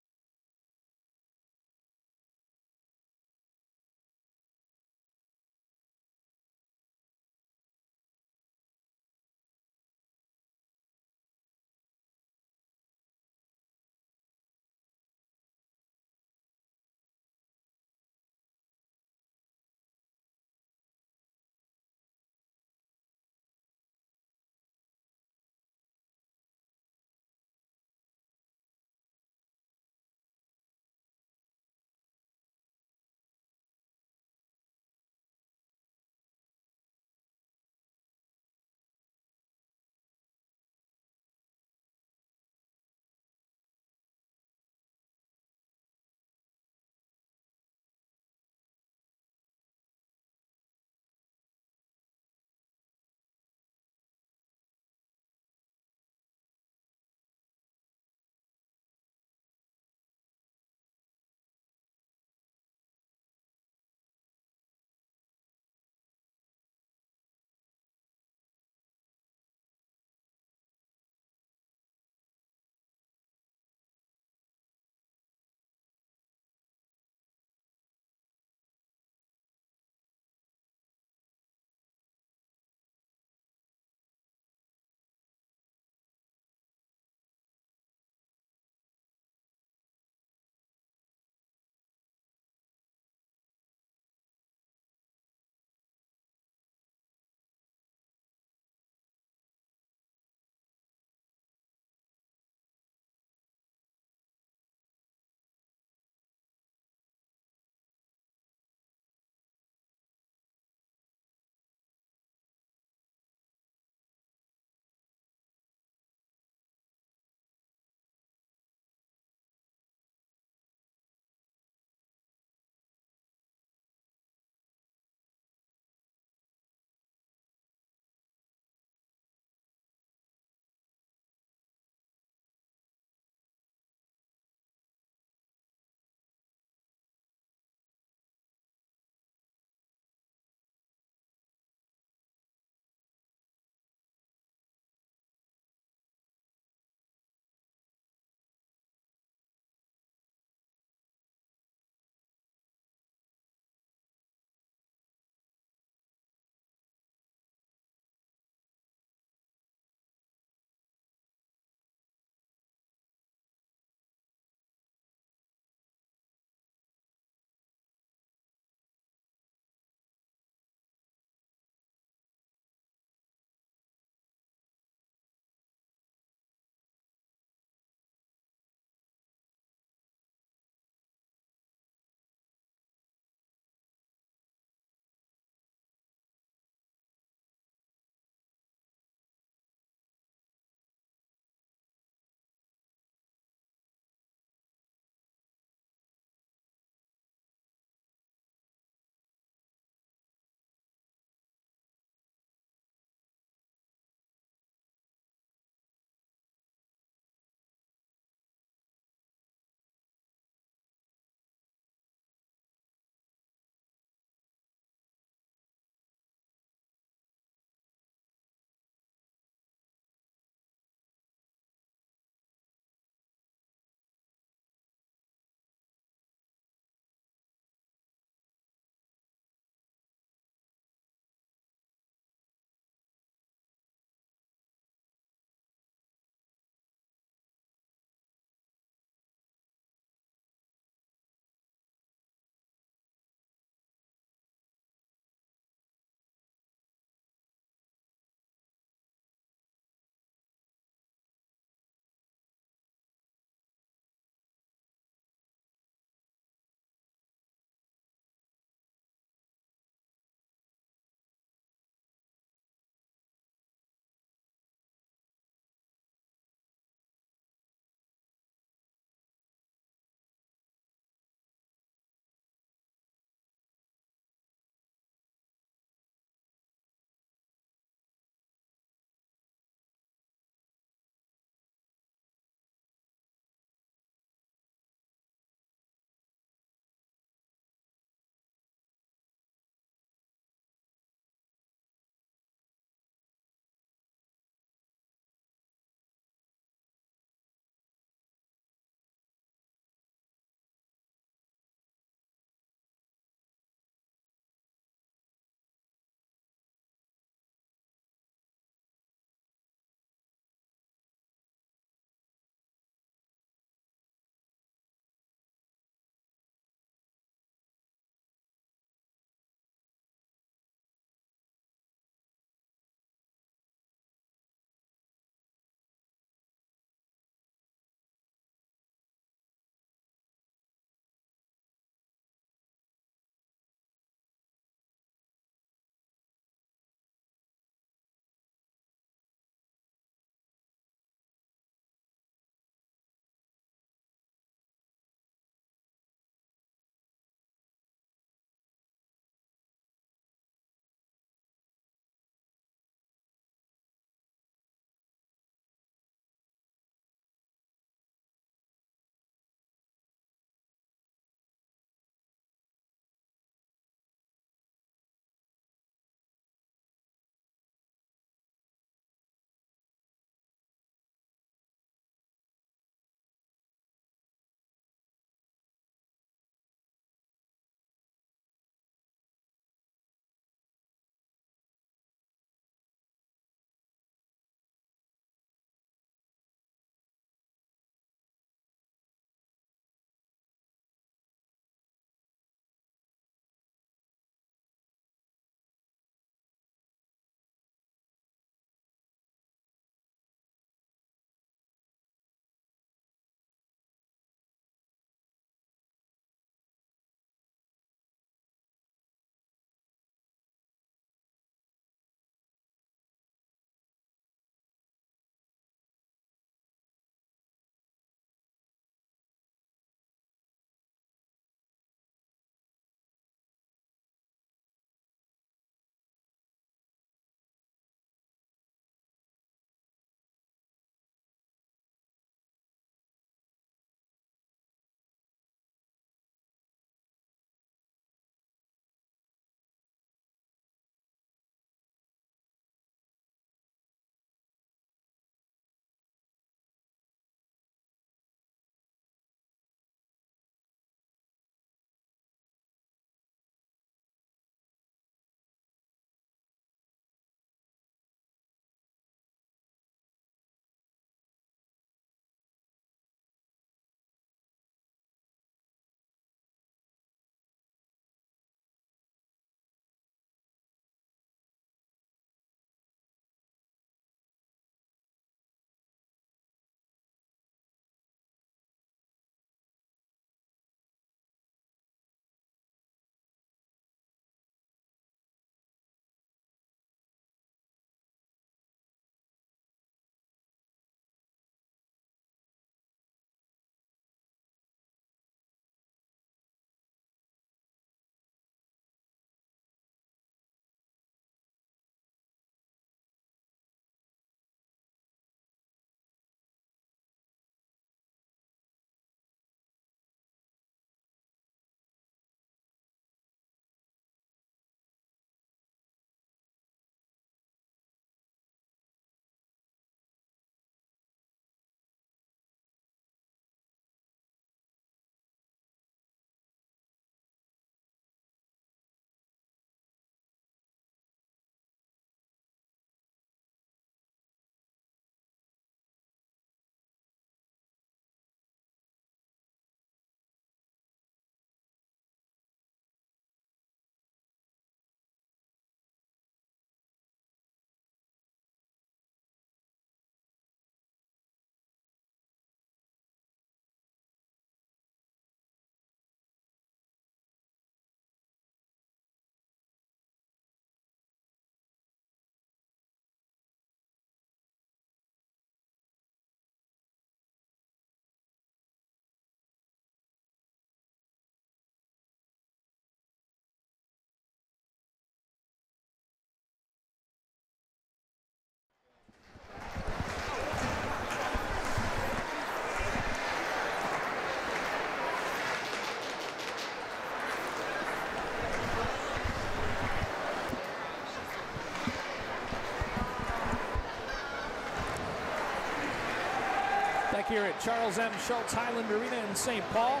back here at Charles M. Schultz Highland Arena in St. Paul.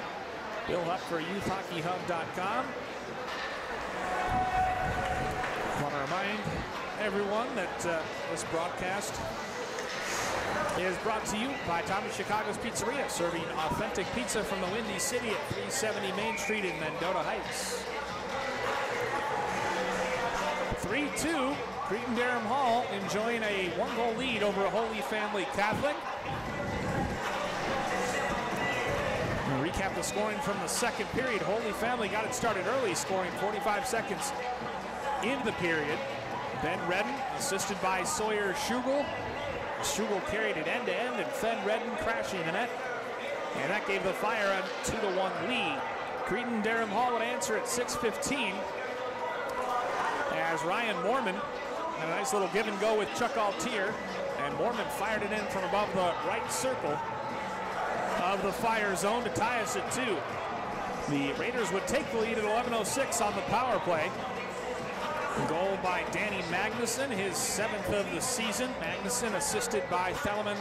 Bill Huff for YouthHockeyHub.com. I want to remind everyone that this broadcast is brought to you by Tommy Chicago's Pizzeria, serving authentic pizza from the Windy City at 370 Main Street in Mendota Heights. 3-2, Cretin-Derham Hall enjoying a 1-goal lead over Holy Family Catholic. We'll recap the scoring from the second period. Holy Family got it started early, scoring 45 seconds into the period. Ben Redden, assisted by Sawyer Schugel. Schugel carried it end-to-end and fed Redden crashing the net. And that gave the Fire a 2-1 lead. Cretin-Derham Hall would answer at 6:15 as Ryan Mormon had a nice little give and go with Chuck Altier, and Mormon fired it in from above the right circle of the Fire zone to tie us at 2. The Raiders would take the lead at 11:06 on the power play. Goal by Danny Magnuson, his 7th of the season. Magnuson assisted by Theleman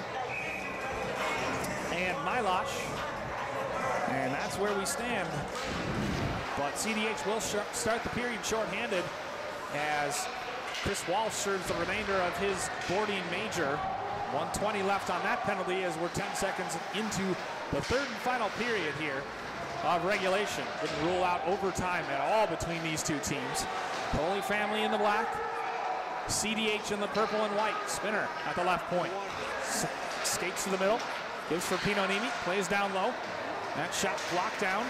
and Milosh. And that's where we stand. But CDH will start the period shorthanded as Chris Walsh serves the remainder of his boarding major. 1:20 left on that penalty as we're 10 seconds into the third and final period here of regulation. Wouldn't rule out overtime at all between these two teams. Holy Family in the black, CDH in the purple and white. Spinner at the left point. Skates to the middle, gives for Pinonimi, plays down low. That shot blocked down.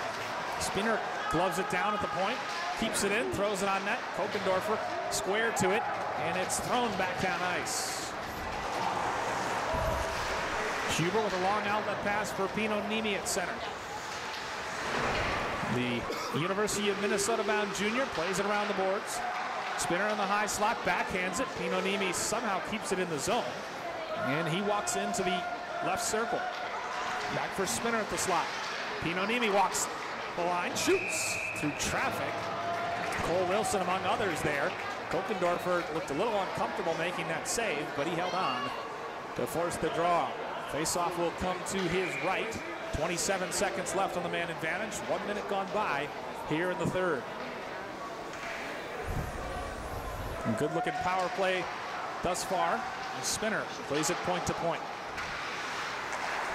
Spinner gloves it down at the point, keeps it in, throws it on net. Kokendorfer square to it, and it's thrown back down ice. Huber with a long outlet pass for Pinonimi at center. The University of Minnesota-bound junior plays it around the boards. Spinner in the high slot, backhands it. Pinonimi somehow keeps it in the zone, and he walks into the left circle. Back for Spinner at the slot. Pinonimi walks the line, shoots through traffic. Cole Wilson among others there. Kokendorfer looked a little uncomfortable making that save, but he held on to force the draw. Faceoff will come to his right. 27 seconds left on the man advantage. 1 minute gone by here in the third. Good looking power play thus far. Spinner plays it point to point.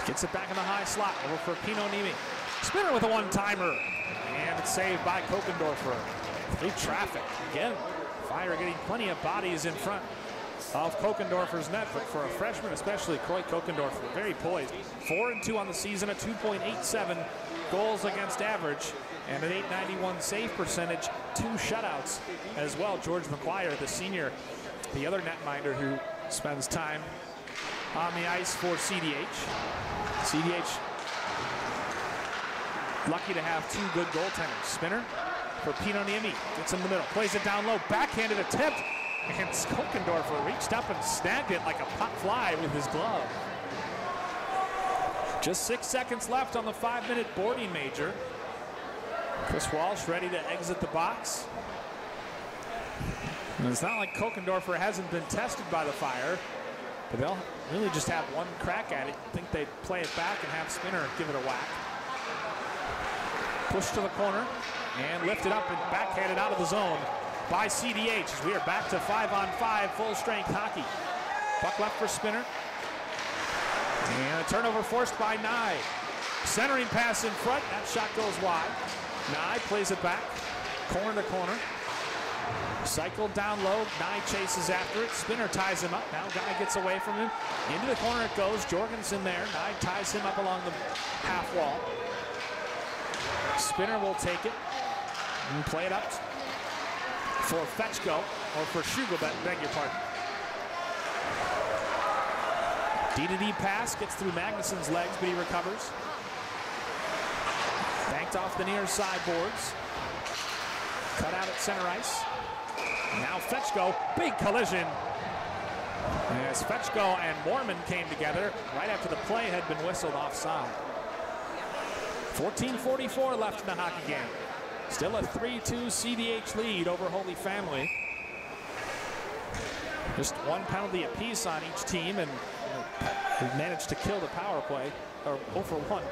Gets it back in the high slot over for Pinonimi. Spinner with a one-timer. And it's saved by Kokendorfer. Through traffic. Again, Fire getting plenty of bodies in front of Kokendorfer's net, but for a freshman, especially Croy Kokendorfer, very poised. 4-2 on the season, a 2.87 goals against average, and an .891 save percentage, 2 shutouts as well. George McGuire, the senior, the other netminder who spends time on the ice for CDH. CDH lucky to have 2 good goaltenders. Spinner for Pinonimi, gets in the middle, plays it down low, backhanded attempt, and Kokendorfer reached up and snagged it like a pop fly with his glove. Just 6 seconds left on the 5-minute boarding major. Chris Walsh ready to exit the box. And it's not like Kokendorfer hasn't been tested by the Fire, but they'll really just have one crack at it. I think they'd play it back and have Spinner give it a whack. Push to the corner and lift it up and backhanded out of the zone by CDH as we are back to 5-on-5 full-strength hockey. Puck left for Spinner. And a turnover forced by Nye. Centering pass in front. That shot goes wide. Nye plays it back. Corner to corner. Cycled down low. Nye chases after it. Spinner ties him up. Now Guy gets away from him. Into the corner it goes. Jorgensen there. Nye ties him up along the half wall. Spinner will take it and play it up for Fetchko, or for Schugel, beg your pardon. D-to-D pass, gets through Magnuson's legs, but he recovers. Banked off the near side boards. Cut out at center ice. Now Fetchko, big collision. As Fetchko and Mormon came together right after the play had been whistled offside. 14:44 left in the hockey game. Still a 3-2 CDH lead over Holy Family. Just one penalty apiece on each team, and He managed to kill the power play, or 0 for 1.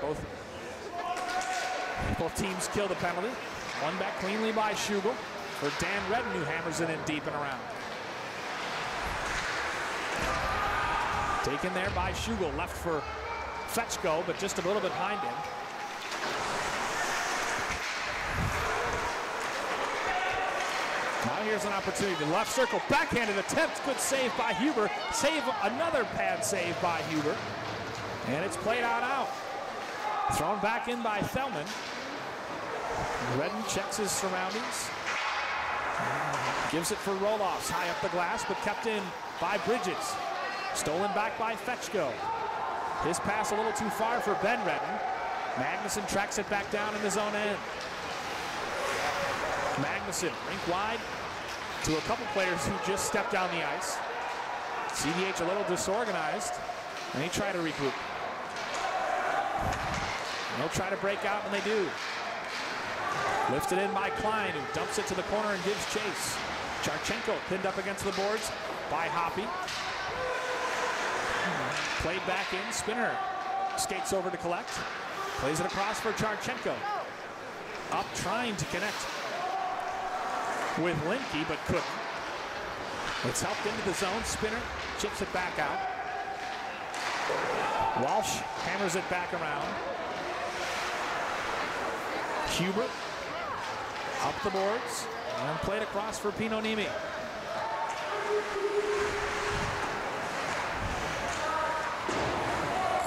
Both teams killed the penalty. One back cleanly by Schugel for Dan Redden, who hammers it in deep and around. Taken there by Schugel, left for Fetchko, but just a little bit behind him. Now here's an opportunity to left circle, backhanded attempt, good save by Huber. Another pad save by Huber. And it's played out. Thrown back in by Thelman. Redden checks his surroundings. Gives it for roll-offs, high up the glass, but kept in by Bridges. Stolen back by Fetchko. His pass a little too far for Ben Redden. Magnuson tracks it back down in his own end. Magnuson, rink wide to a couple players who just stepped down the ice. CDH a little disorganized, and they try to regroup. They'll try to break out, and they do. Lifted in by Klein, who dumps it to the corner and gives chase. Charchenko pinned up against the boards by Hoppy. Played back in, Spinner skates over to collect. Plays it across for Charchenko. Up trying to connect with Linke, but couldn't. It's helped into the zone. Spinner chips it back out. Walsh hammers it back around. Huber up the boards and played across for Pinonimi.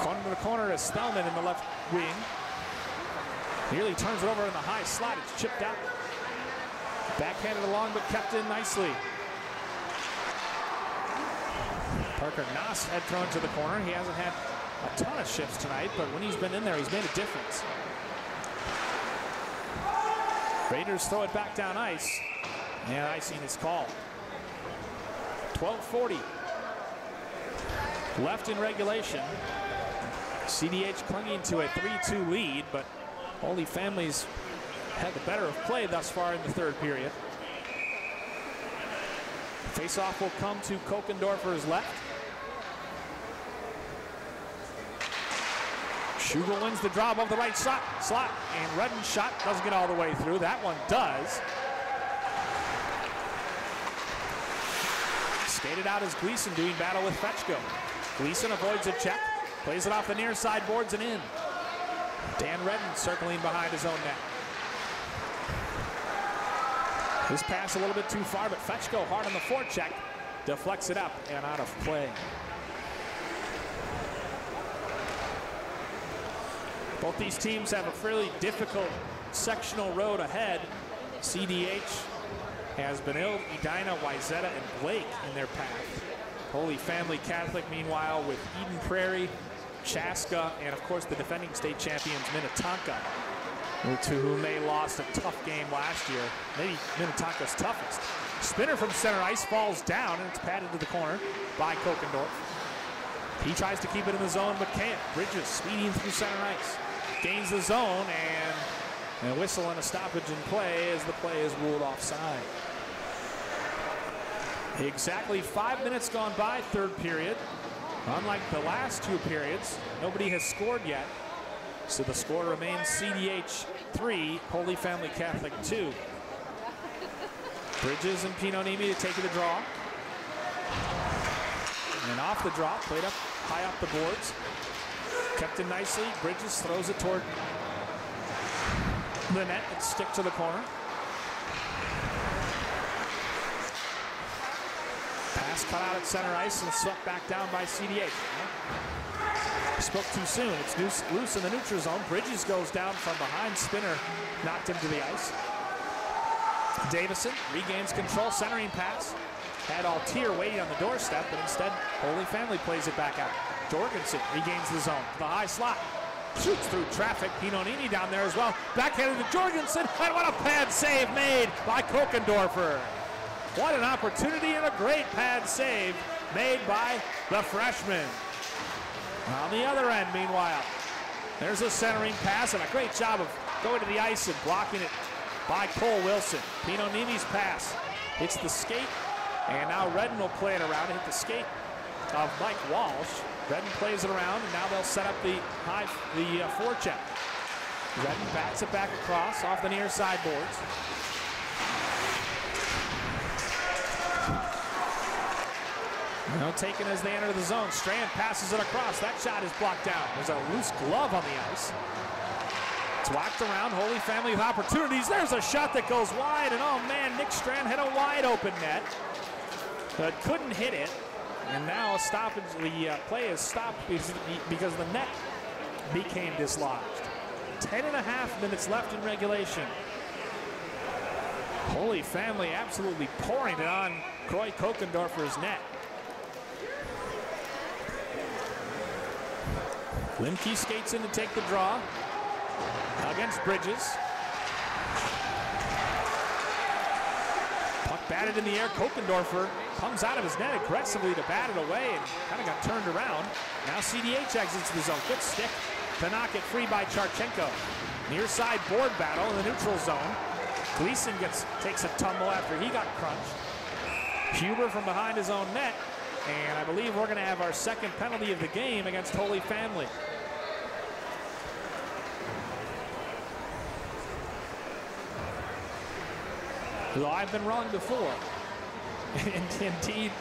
Corner to the corner is Thelman in the left wing. Nearly turns it over in the high slot. It's chipped out. Backhanded along, but kept in nicely. Parker Nass had thrown to the corner. He hasn't had a ton of shifts tonight, but when he's been in there, he's made a difference. Raiders throw it back down ice, and icing is called. 12:40 left in regulation. CDH clinging to a 3-2 lead, but Holy Families had the better of play thus far in the third period. Face-off will come to Kokendorfer's left. Schugel wins the draw above the right slot, and Redden's shot doesn't get all the way through. That one does. Skated out as Gleason doing battle with Fetchko. Gleason avoids a check, plays it off the near side boards and in. Dan Redden circling behind his own net. His pass a little bit too far, but Fetchko hard on the forecheck, deflects it up and out of play. Both these teams have a fairly difficult sectional road ahead. CDH has Benilde, Edina, Wayzata, and Blake in their path. Holy Family Catholic, meanwhile, with Eden Prairie, Chaska, and of course the defending state champions Minnetonka, to whom they lost a tough game last year. Maybe Minnetonka's toughest. Spinner from center ice falls down, and it's padded to the corner by Kokendorf. He tries to keep it in the zone, but can't. Bridges speeding through center ice. Gains the zone, and a whistle and a stoppage in play as the play is ruled offside. Exactly 5 minutes gone by, third period. Unlike the last two periods, nobody has scored yet. So the score remains CDH 3, Holy Family Catholic 2. Bridges and Pinonimi to take the draw. And off the draw, played up high up the boards. Kept in nicely. Bridges throws it toward the net and stick to the corner. Pass cut out at center ice and swept back down by CDH. Spoke too soon. It's loose in the neutral zone. Bridges goes down from behind. Spinner knocked him to the ice. Davison regains control, centering pass. Had Altier waiting on the doorstep, but instead Holy Family plays it back out. Jorgensen regains the zone. The high slot. Shoots through traffic. Pinonini down there as well. Backhanded to Jorgensen, and what a pad save made by Kokendorfer. What an opportunity and a great pad save made by the freshman. On the other end, meanwhile, there's a centering pass and a great job of going to the ice and blocking it by Cole Wilson. Pinonini's pass hits the skate, and now Redden will play it around. Hit the skate of Mike Walsh. Redden plays it around, and now they'll set up the forecheck. Redden bats it back across off the near side boards. Now taken as they enter the zone. Strand passes it across. That shot is blocked down. There's a loose glove on the ice. It's whacked around. Holy Family with opportunities. There's a shot that goes wide, and oh man, Nick Strand had a wide open net, but couldn't hit it. And now a stoppage. The play is stopped because the net became dislodged. 10.5 minutes left in regulation. Holy Family absolutely pouring it on Croy Kokendorfer's net. Limke skates in to take the draw against Bridges. Puck batted in the air. Kokendorfer comes out of his net aggressively to bat it away and kind of got turned around. Now CDH exits the zone. Good stick to knock it free by Charchenko. Near side board battle in the neutral zone. Gleason takes a tumble after he got crunched. Huber from behind his own net. And I believe we're going to have our second penalty of the game against Holy Family. Though I've been wrong before. Indeed,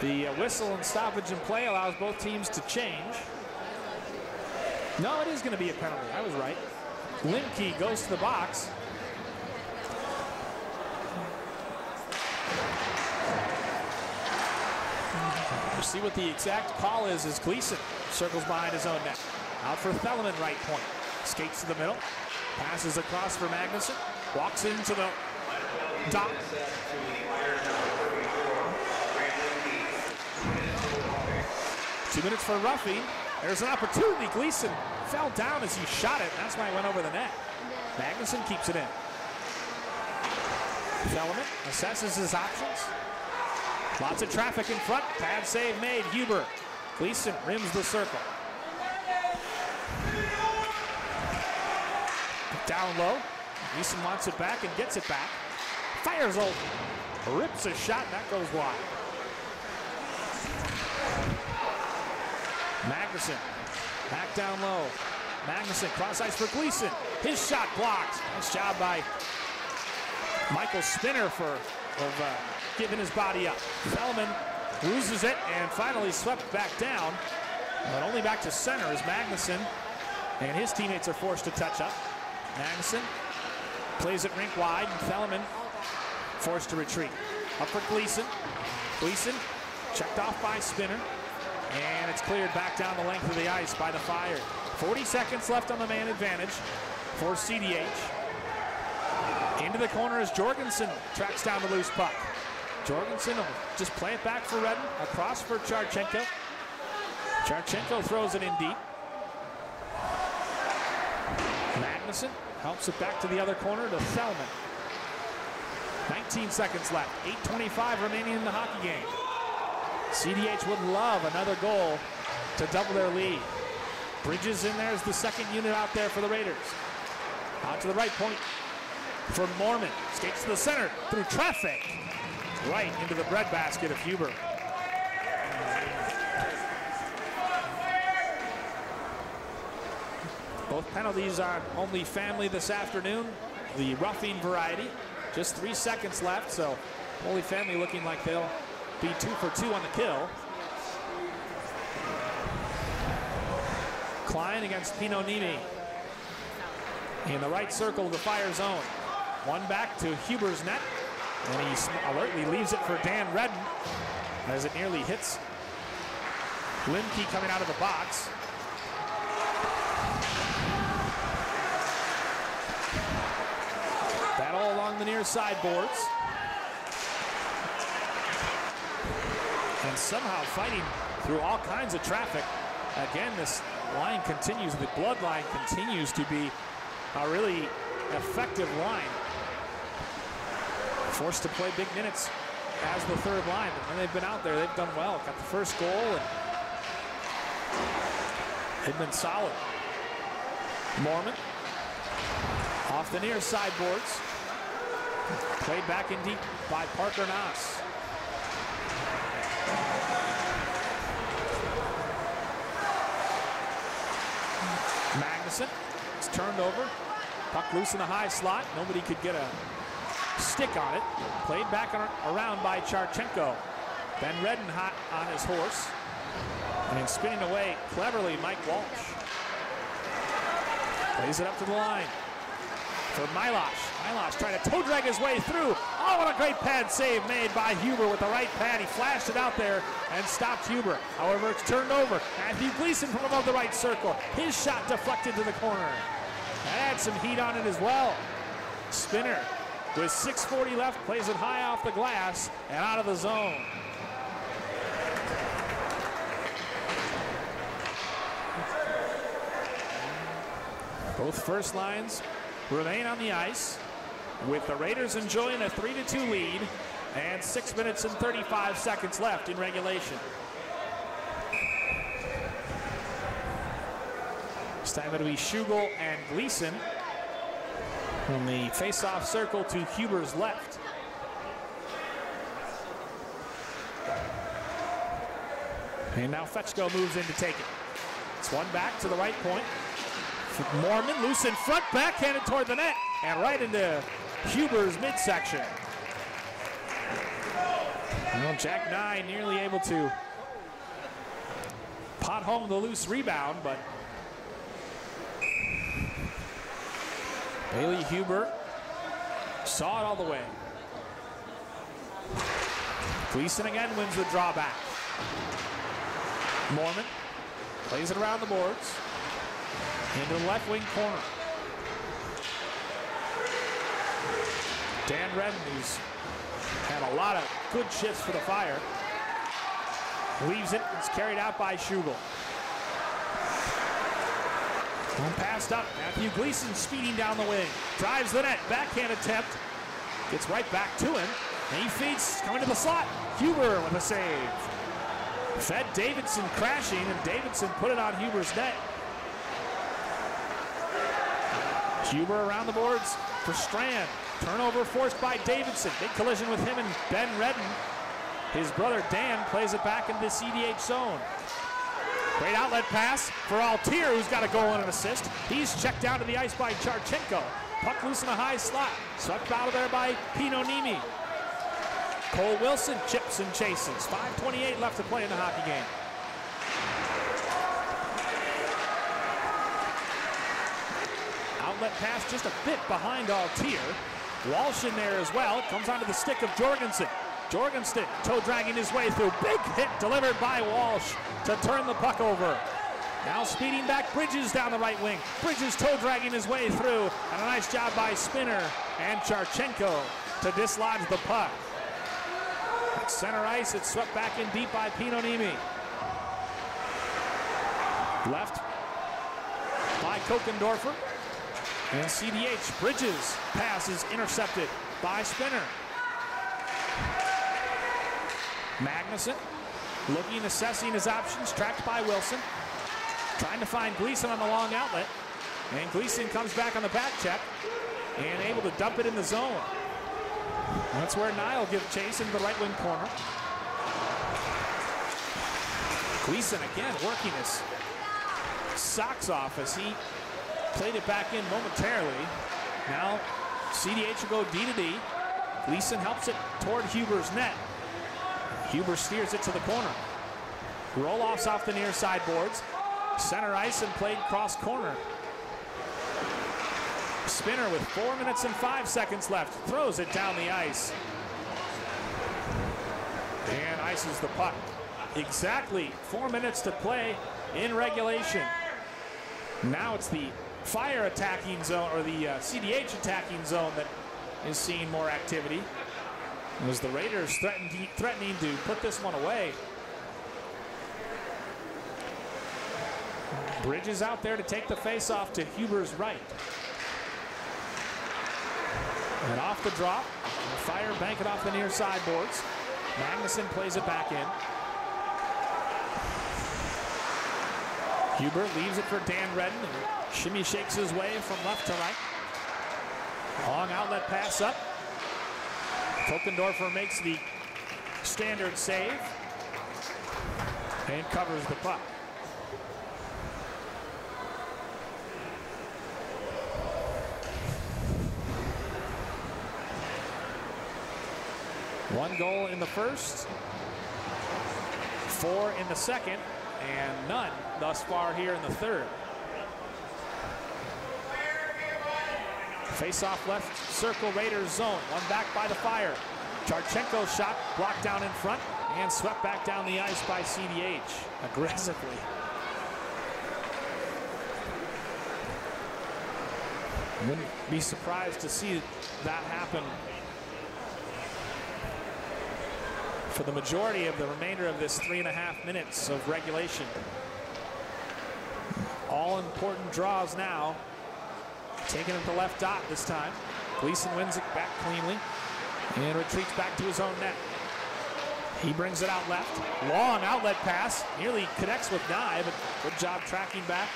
the whistle and stoppage in play allows both teams to change. No, it is going to be a penalty. I was right. Limke goes to the box. We'll see what the exact call is as Gleason circles behind his own net. Out for Theleman, right point. Skates to the middle. Passes across for Magnuson. Walks into the dot. 2 minutes for roughing. There's an opportunity. Gleason fell down as he shot it. That's why it went over the net. Magnuson keeps it in. Theleman assesses his options. Lots of traffic in front. Pad save made. Huber. Gleason rims the circle. Down low. Gleason wants it back and gets it back. Fires over. Rips a shot. That goes wide. Magnuson. Back down low. Magnuson cross ice for Gleason. His shot blocked. Nice job by Michael Spinner for giving his body up. Theleman loses it and finally swept back down, but only back to center as Magnuson and his teammates are forced to touch up. Magnuson plays it rink wide, and Theleman forced to retreat. Up for Gleason. Gleason checked off by Spinner, and it's cleared back down the length of the ice by the Fire. 40 seconds left on the man advantage for CDH. Into the corner as Jorgensen tracks down the loose puck. Jorgensen will just play it back for Redden, across for Charchenko. Charchenko throws it in deep. Magnuson helps it back to the other corner to Theleman. 19 seconds left, 8:25 remaining in the hockey game. CDH would love another goal to double their lead. Bridges in there as the second unit out there for the Raiders. Out to the right point for Mormon. Skates to the center through traffic. Right into the breadbasket of Huber. Both penalties on Only Family this afternoon. The roughing variety. Just 3 seconds left, so Only Family looking like they'll be 2 for 2 on the kill. Klein against Pino Nimi. In the right circle of the Fire zone. One back to Huber's net. And he alertly leaves it for Dan Redden as it nearly hits Limke coming out of the box. Battle along the near side boards. And somehow fighting through all kinds of traffic. Again, this line continues, the blood line continues to be a really effective line. Forced to play big minutes as the third line, but when they've been out there, they've done well. Got the first goal, and they've been solid. Mormon off the near side boards. Played back in deep by Parker Noss. Magnuson is turned over. Puck loose in the high slot. Nobody could get a stick on it. Played back around by Charchenko. Ben Redden hot on his horse. And spinning away cleverly, Mike Walsh. Plays it up to the line for Milosh. Milosh trying to toe drag his way through. Oh, what a great pad save made by Huber with the right pad. He flashed it out there and stopped Huber. However, it's turned over. Matthew Gleason from above the right circle. His shot deflected to the corner. That had some heat on it as well. Spinner with 6:40 left plays it high off the glass and out of the zone. Both first lines remain on the ice with the Raiders enjoying a 3-2 lead and 6 minutes and 35 seconds left in regulation. This time it'll be Schugel and Gleason from the face-off circle to Huber's left. And now Fetchko moves in to take it. It's one back to the right point. Mormon loose in front, backhanded toward the net, and right into Huber's midsection. Well, Jack Nye nearly able to pot home the loose rebound, but Bailey Huber saw it all the way. Gleason again wins the drawback. Mormon plays it around the boards. Into the left wing corner. Dan Redden, who's had a lot of good shifts for the Fire, leaves it. It's carried out by Schugel. One passed up. Matthew Gleason speeding down the wing. Drives the net. Backhand attempt. Gets right back to him. And he feeds, coming to the slot. Huber with a save. Fed Davidson crashing, and Davidson put it on Huber's net. Huber around the boards for Strand. Turnover forced by Davidson. Big collision with him and Ben Redden. His brother Dan plays it back into the CDH zone. Great outlet pass for Altier, who's got a goal and an assist. He's checked down to the ice by Charchenko. Puck loose in the high slot. Swept out of there by Pinonimi. Cole Wilson chips and chases. 5:28 left to play in the hockey game. Outlet pass just a bit behind Altier. Walsh in there as well. Comes onto the stick of Jorgensen. Jorgensen toe dragging his way through. Big hit delivered by Walsh to turn the puck over. Now speeding back Bridges down the right wing. Bridges toe dragging his way through. And a nice job by Spinner and Charchenko to dislodge the puck. At center ice, it's swept back in deep by Pinonimi. Left by Kokendorfer. And CDH, Bridges' pass is intercepted by Spinner. Magnuson looking, assessing his options, tracked by Wilson. Trying to find Gleason on the long outlet. And Gleason comes back on the back check and able to dump it in the zone. That's where Nye will give chase into the right wing corner. Gleason again working his socks off as he played it back in momentarily. Now CDH will go D to D. Gleason helps it toward Huber's net. Huber steers it to the corner. Roll-offs off the near side boards. Center ice and played cross corner. Spinner with 4 minutes and 5 seconds left. Throws it down the ice. And ices the puck. Exactly 4 minutes to play in regulation. Now it's the Fire attacking zone, or the CDH attacking zone, that is seeing more activity. As the Raiders threatening to put this one away. Bridges out there to take the face-off to Huber's right. And off the drop, the Fire bank it off the near side boards. Magnuson plays it back in. Huber leaves it for Dan Redden. Shimmy shakes his way from left to right. Long outlet pass up. Kokendorfer makes the standard save. and covers the puck. One goal in the first, 4 in the second, and none thus far here in the third. Face-off left circle, Raiders zone. One back by the Fire. Charchenko's shot blocked down in front and swept back down the ice by CDH aggressively. Wouldn't be surprised to see that happen for the majority of the remainder of this 3.5 minutes of regulation. All important draws now. Taken at the left dot this time. Gleason wins it back cleanly and retreats back to his own net. He brings it out left. Long outlet pass. Nearly connects with Nye, but good job tracking back.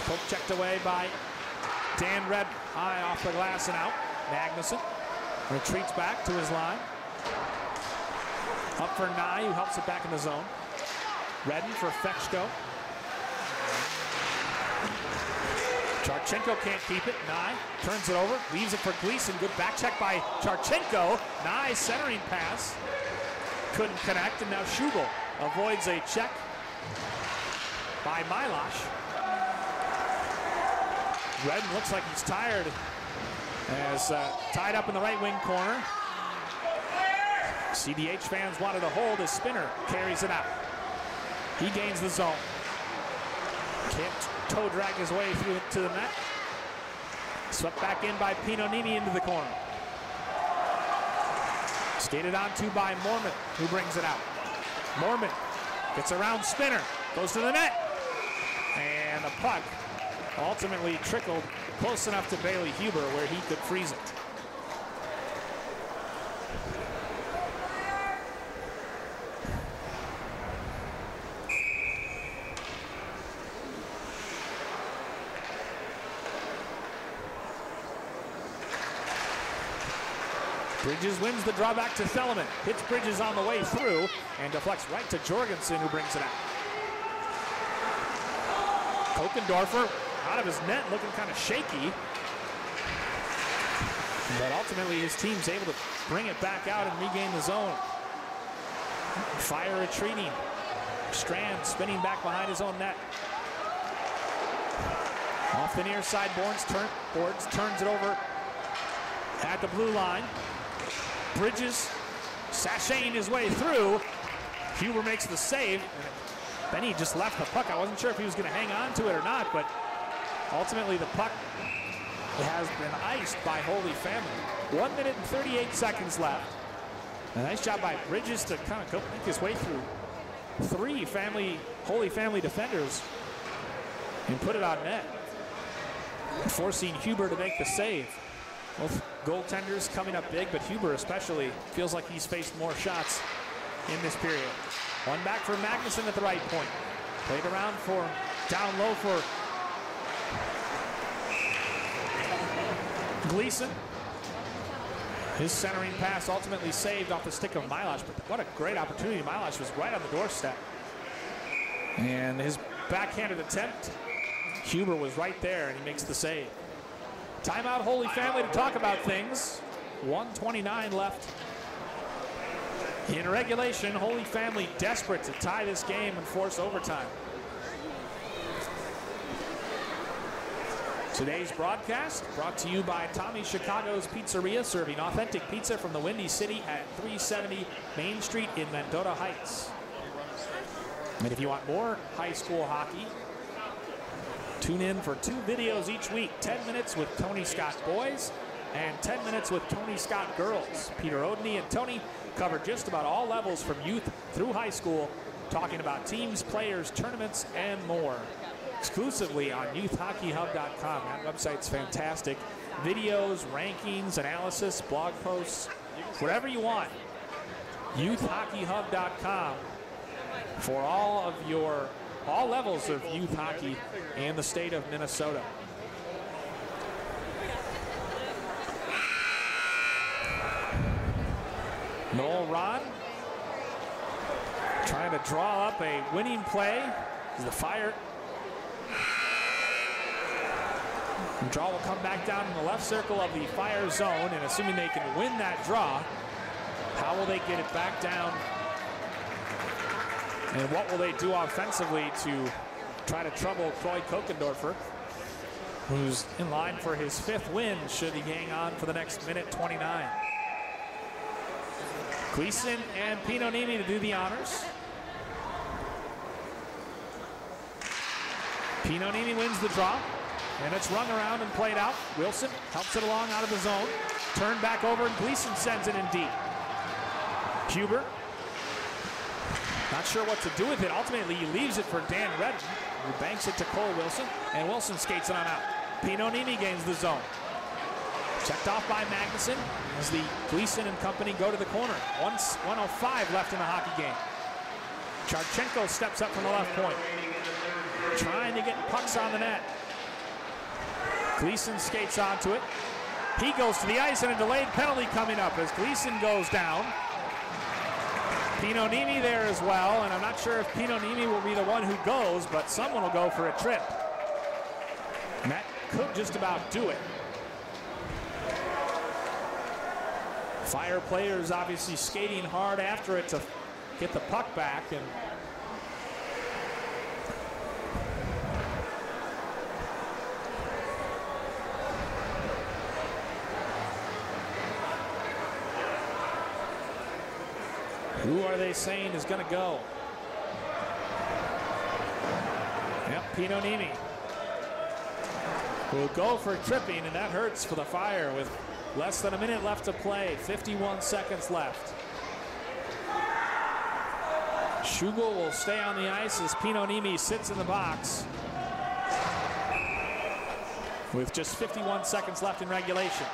Poke checked away by Dan Redden. High off the glass and out. Magnuson retreats back to his line. Up for Nye, who helps it back in the zone. Redden for Fechko. Charchenko can't keep it. Nye turns it over, leaves it for Gleason. Good back check by Charchenko. Nye centering pass. Couldn't connect, and now Schubel avoids a check by Milosh. Redden looks like he's tired as tied up in the right wing corner. CDH fans wanted to hold as Spinner carries it out. He gains the zone. Can't toe drag his way through to the net. Swept back in by Pinonini into the corner. Skated onto by Mormon, who brings it out. Mormon gets around Spinner, goes to the net. And the puck ultimately trickled close enough to Bailey Huber where he could freeze it. Bridges wins the drawback to Theleman. Hits Bridges on the way through and deflects right to Jorgensen, who brings it out. Kokendorfer out of his net, looking kind of shaky. But ultimately his team's able to bring it back out and regain the zone. Fire retreating. Strand spinning back behind his own net. Off the near side, Boards turns it over at the blue line. Bridges sashaying his way through. Huber makes the save. Then he just left the puck. I wasn't sure if he was going to hang on to it or not, but ultimately the puck has been iced by Holy Family. 1 minute and 38 seconds left. A nice job by Bridges to kind of make his way through 3 Holy Family defenders and put it on net, forcing Huber to make the save. Both goaltenders coming up big, but Huber especially feels like he's faced more shots in this period. One back for Magnuson at the right point. Played around for down low for Gleason. His centering pass ultimately saved off the stick of Milosh, but what a great opportunity. Milosh was right on the doorstep. And his backhanded attempt, Huber was right there and he makes the save. Timeout, Holy Family, to talk about things. 1:29 left in regulation. Holy Family desperate to tie this game and force overtime. Today's broadcast brought to you by Tommy Chicago's Pizzeria, serving authentic pizza from the Windy City at 370 Main Street in Mendota Heights. And if you want more high school hockey, tune in for 2 videos each week, 10 minutes with Tony Scott boys and 10 minutes with Tony Scott girls. Peter Odney and Tony cover just about all levels from youth through high school, talking about teams, players, tournaments, and more. Exclusively on youthhockeyhub.com. That website's fantastic. Videos, rankings, analysis, blog posts, whatever you want. Youthhockeyhub.com for all levels of youth hockey in the state of Minnesota. Noel Ron Trying to draw up a winning play. The Fire. The draw will come back down in the left circle of the Fire zone, and assuming they can win that draw, how will they get it back down? And what will they do offensively to try to trouble Troy Kokendorfer, who's in line for his 5th win should he hang on for the next minute 29. Gleason and Pinonimi to do the honors. Pinonimi wins the draw, and it's rung around and played out. Wilson helps it along out of the zone. Turned back over, and Gleason sends it in deep. Huber, not sure what to do with it. Ultimately, he leaves it for Dan Redden, who banks it to Cole Wilson, and Wilson skates it on out. Pinonimi gains the zone. Checked off by Magnuson as the Gleason and company go to the corner. 1:05 left in the hockey game. Charchenko steps up from the left point, trying to get pucks on the net. Gleason skates onto it. He goes to the ice, and a delayed penalty coming up as Gleason goes down. Pinonimi there as well, and I'm not sure if Pinonimi will be the one who goes, but someone will go for a trip. And that could just about do it. Fire players obviously skating hard after it to get the puck back, and who are they saying is going to go? Yep, Pinonimi will go for tripping, and that hurts for the Fire with less than a minute left to play. 51 seconds left. Schugel will stay on the ice as Pinonimi sits in the box with just 51 seconds left in regulation.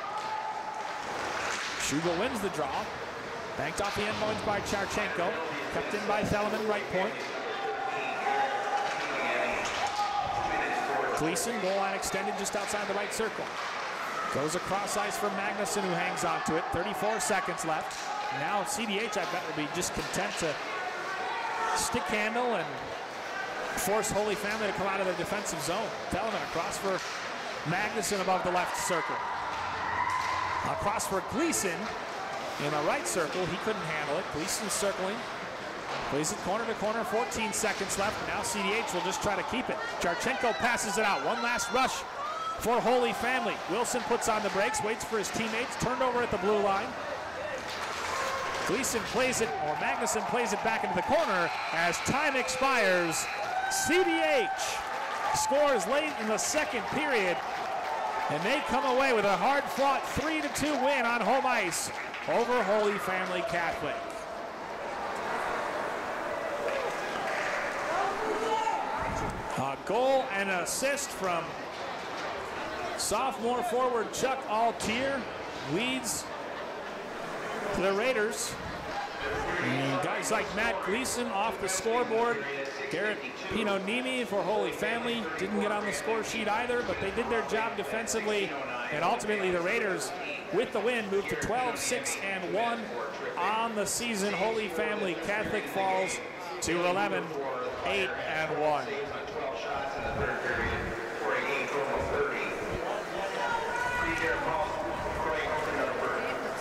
Schugel wins the draw. Banked off the end points by Charchenko. Kept in by Theleman, right point. Gleason, goal line extended just outside the right circle. Goes across ice for Magnuson, who hangs on to it. 34 seconds left. Now CDH, I bet, will be just content to stick handle and force Holy Family to come out of their defensive zone. Theleman across for Magnuson above the left circle. Across for Gleason. In the right circle, he couldn't handle it. Gleason circling. Plays it corner to corner, 14 seconds left. Now CDH will just try to keep it. Charchenko passes it out. One last rush for Holy Family. Wilson puts on the brakes, waits for his teammates. Turned over at the blue line. Gleason plays it, or Magnuson plays it back into the corner as time expires. CDH scores late in the second period, and they come away with a hard-fought 3-2 win on home ice over Holy Family Catholic. A goal and an assist from sophomore forward Chuck Altier leads the Raiders. And guys like Matt Gleason off the scoreboard. Garrett Pinonimi for Holy Family didn't get on the score sheet either, but they did their job defensively, and ultimately the Raiders, with the win, moved to 12-6-1 on the season. Holy Family Catholic falls to 11-8-1. Cretin-Derham Hall, Troy Kokendorfer,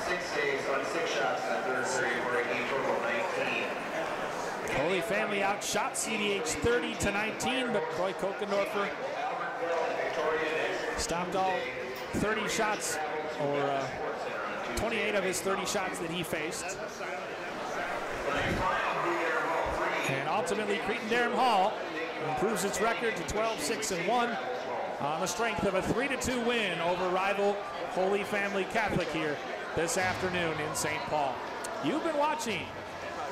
6 saves on 6 shots in the third period for a game total of 19. Holy Family outshot CDH 30-19, but Troy Kokendorfer stopped all 30 shots, or 28 of his 30 shots that he faced. And ultimately, Cretin-Derham Hall improves its record to 12-6-1 on the strength of a 3-2 win over rival Holy Family Catholic here this afternoon in St. Paul. You've been watching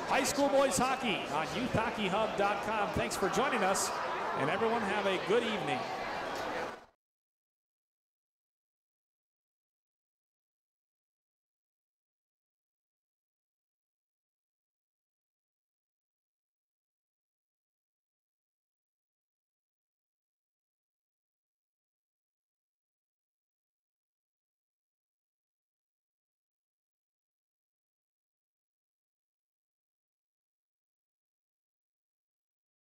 High School Boys Hockey on youthhockeyhub.com. Thanks for joining us, and everyone have a good evening.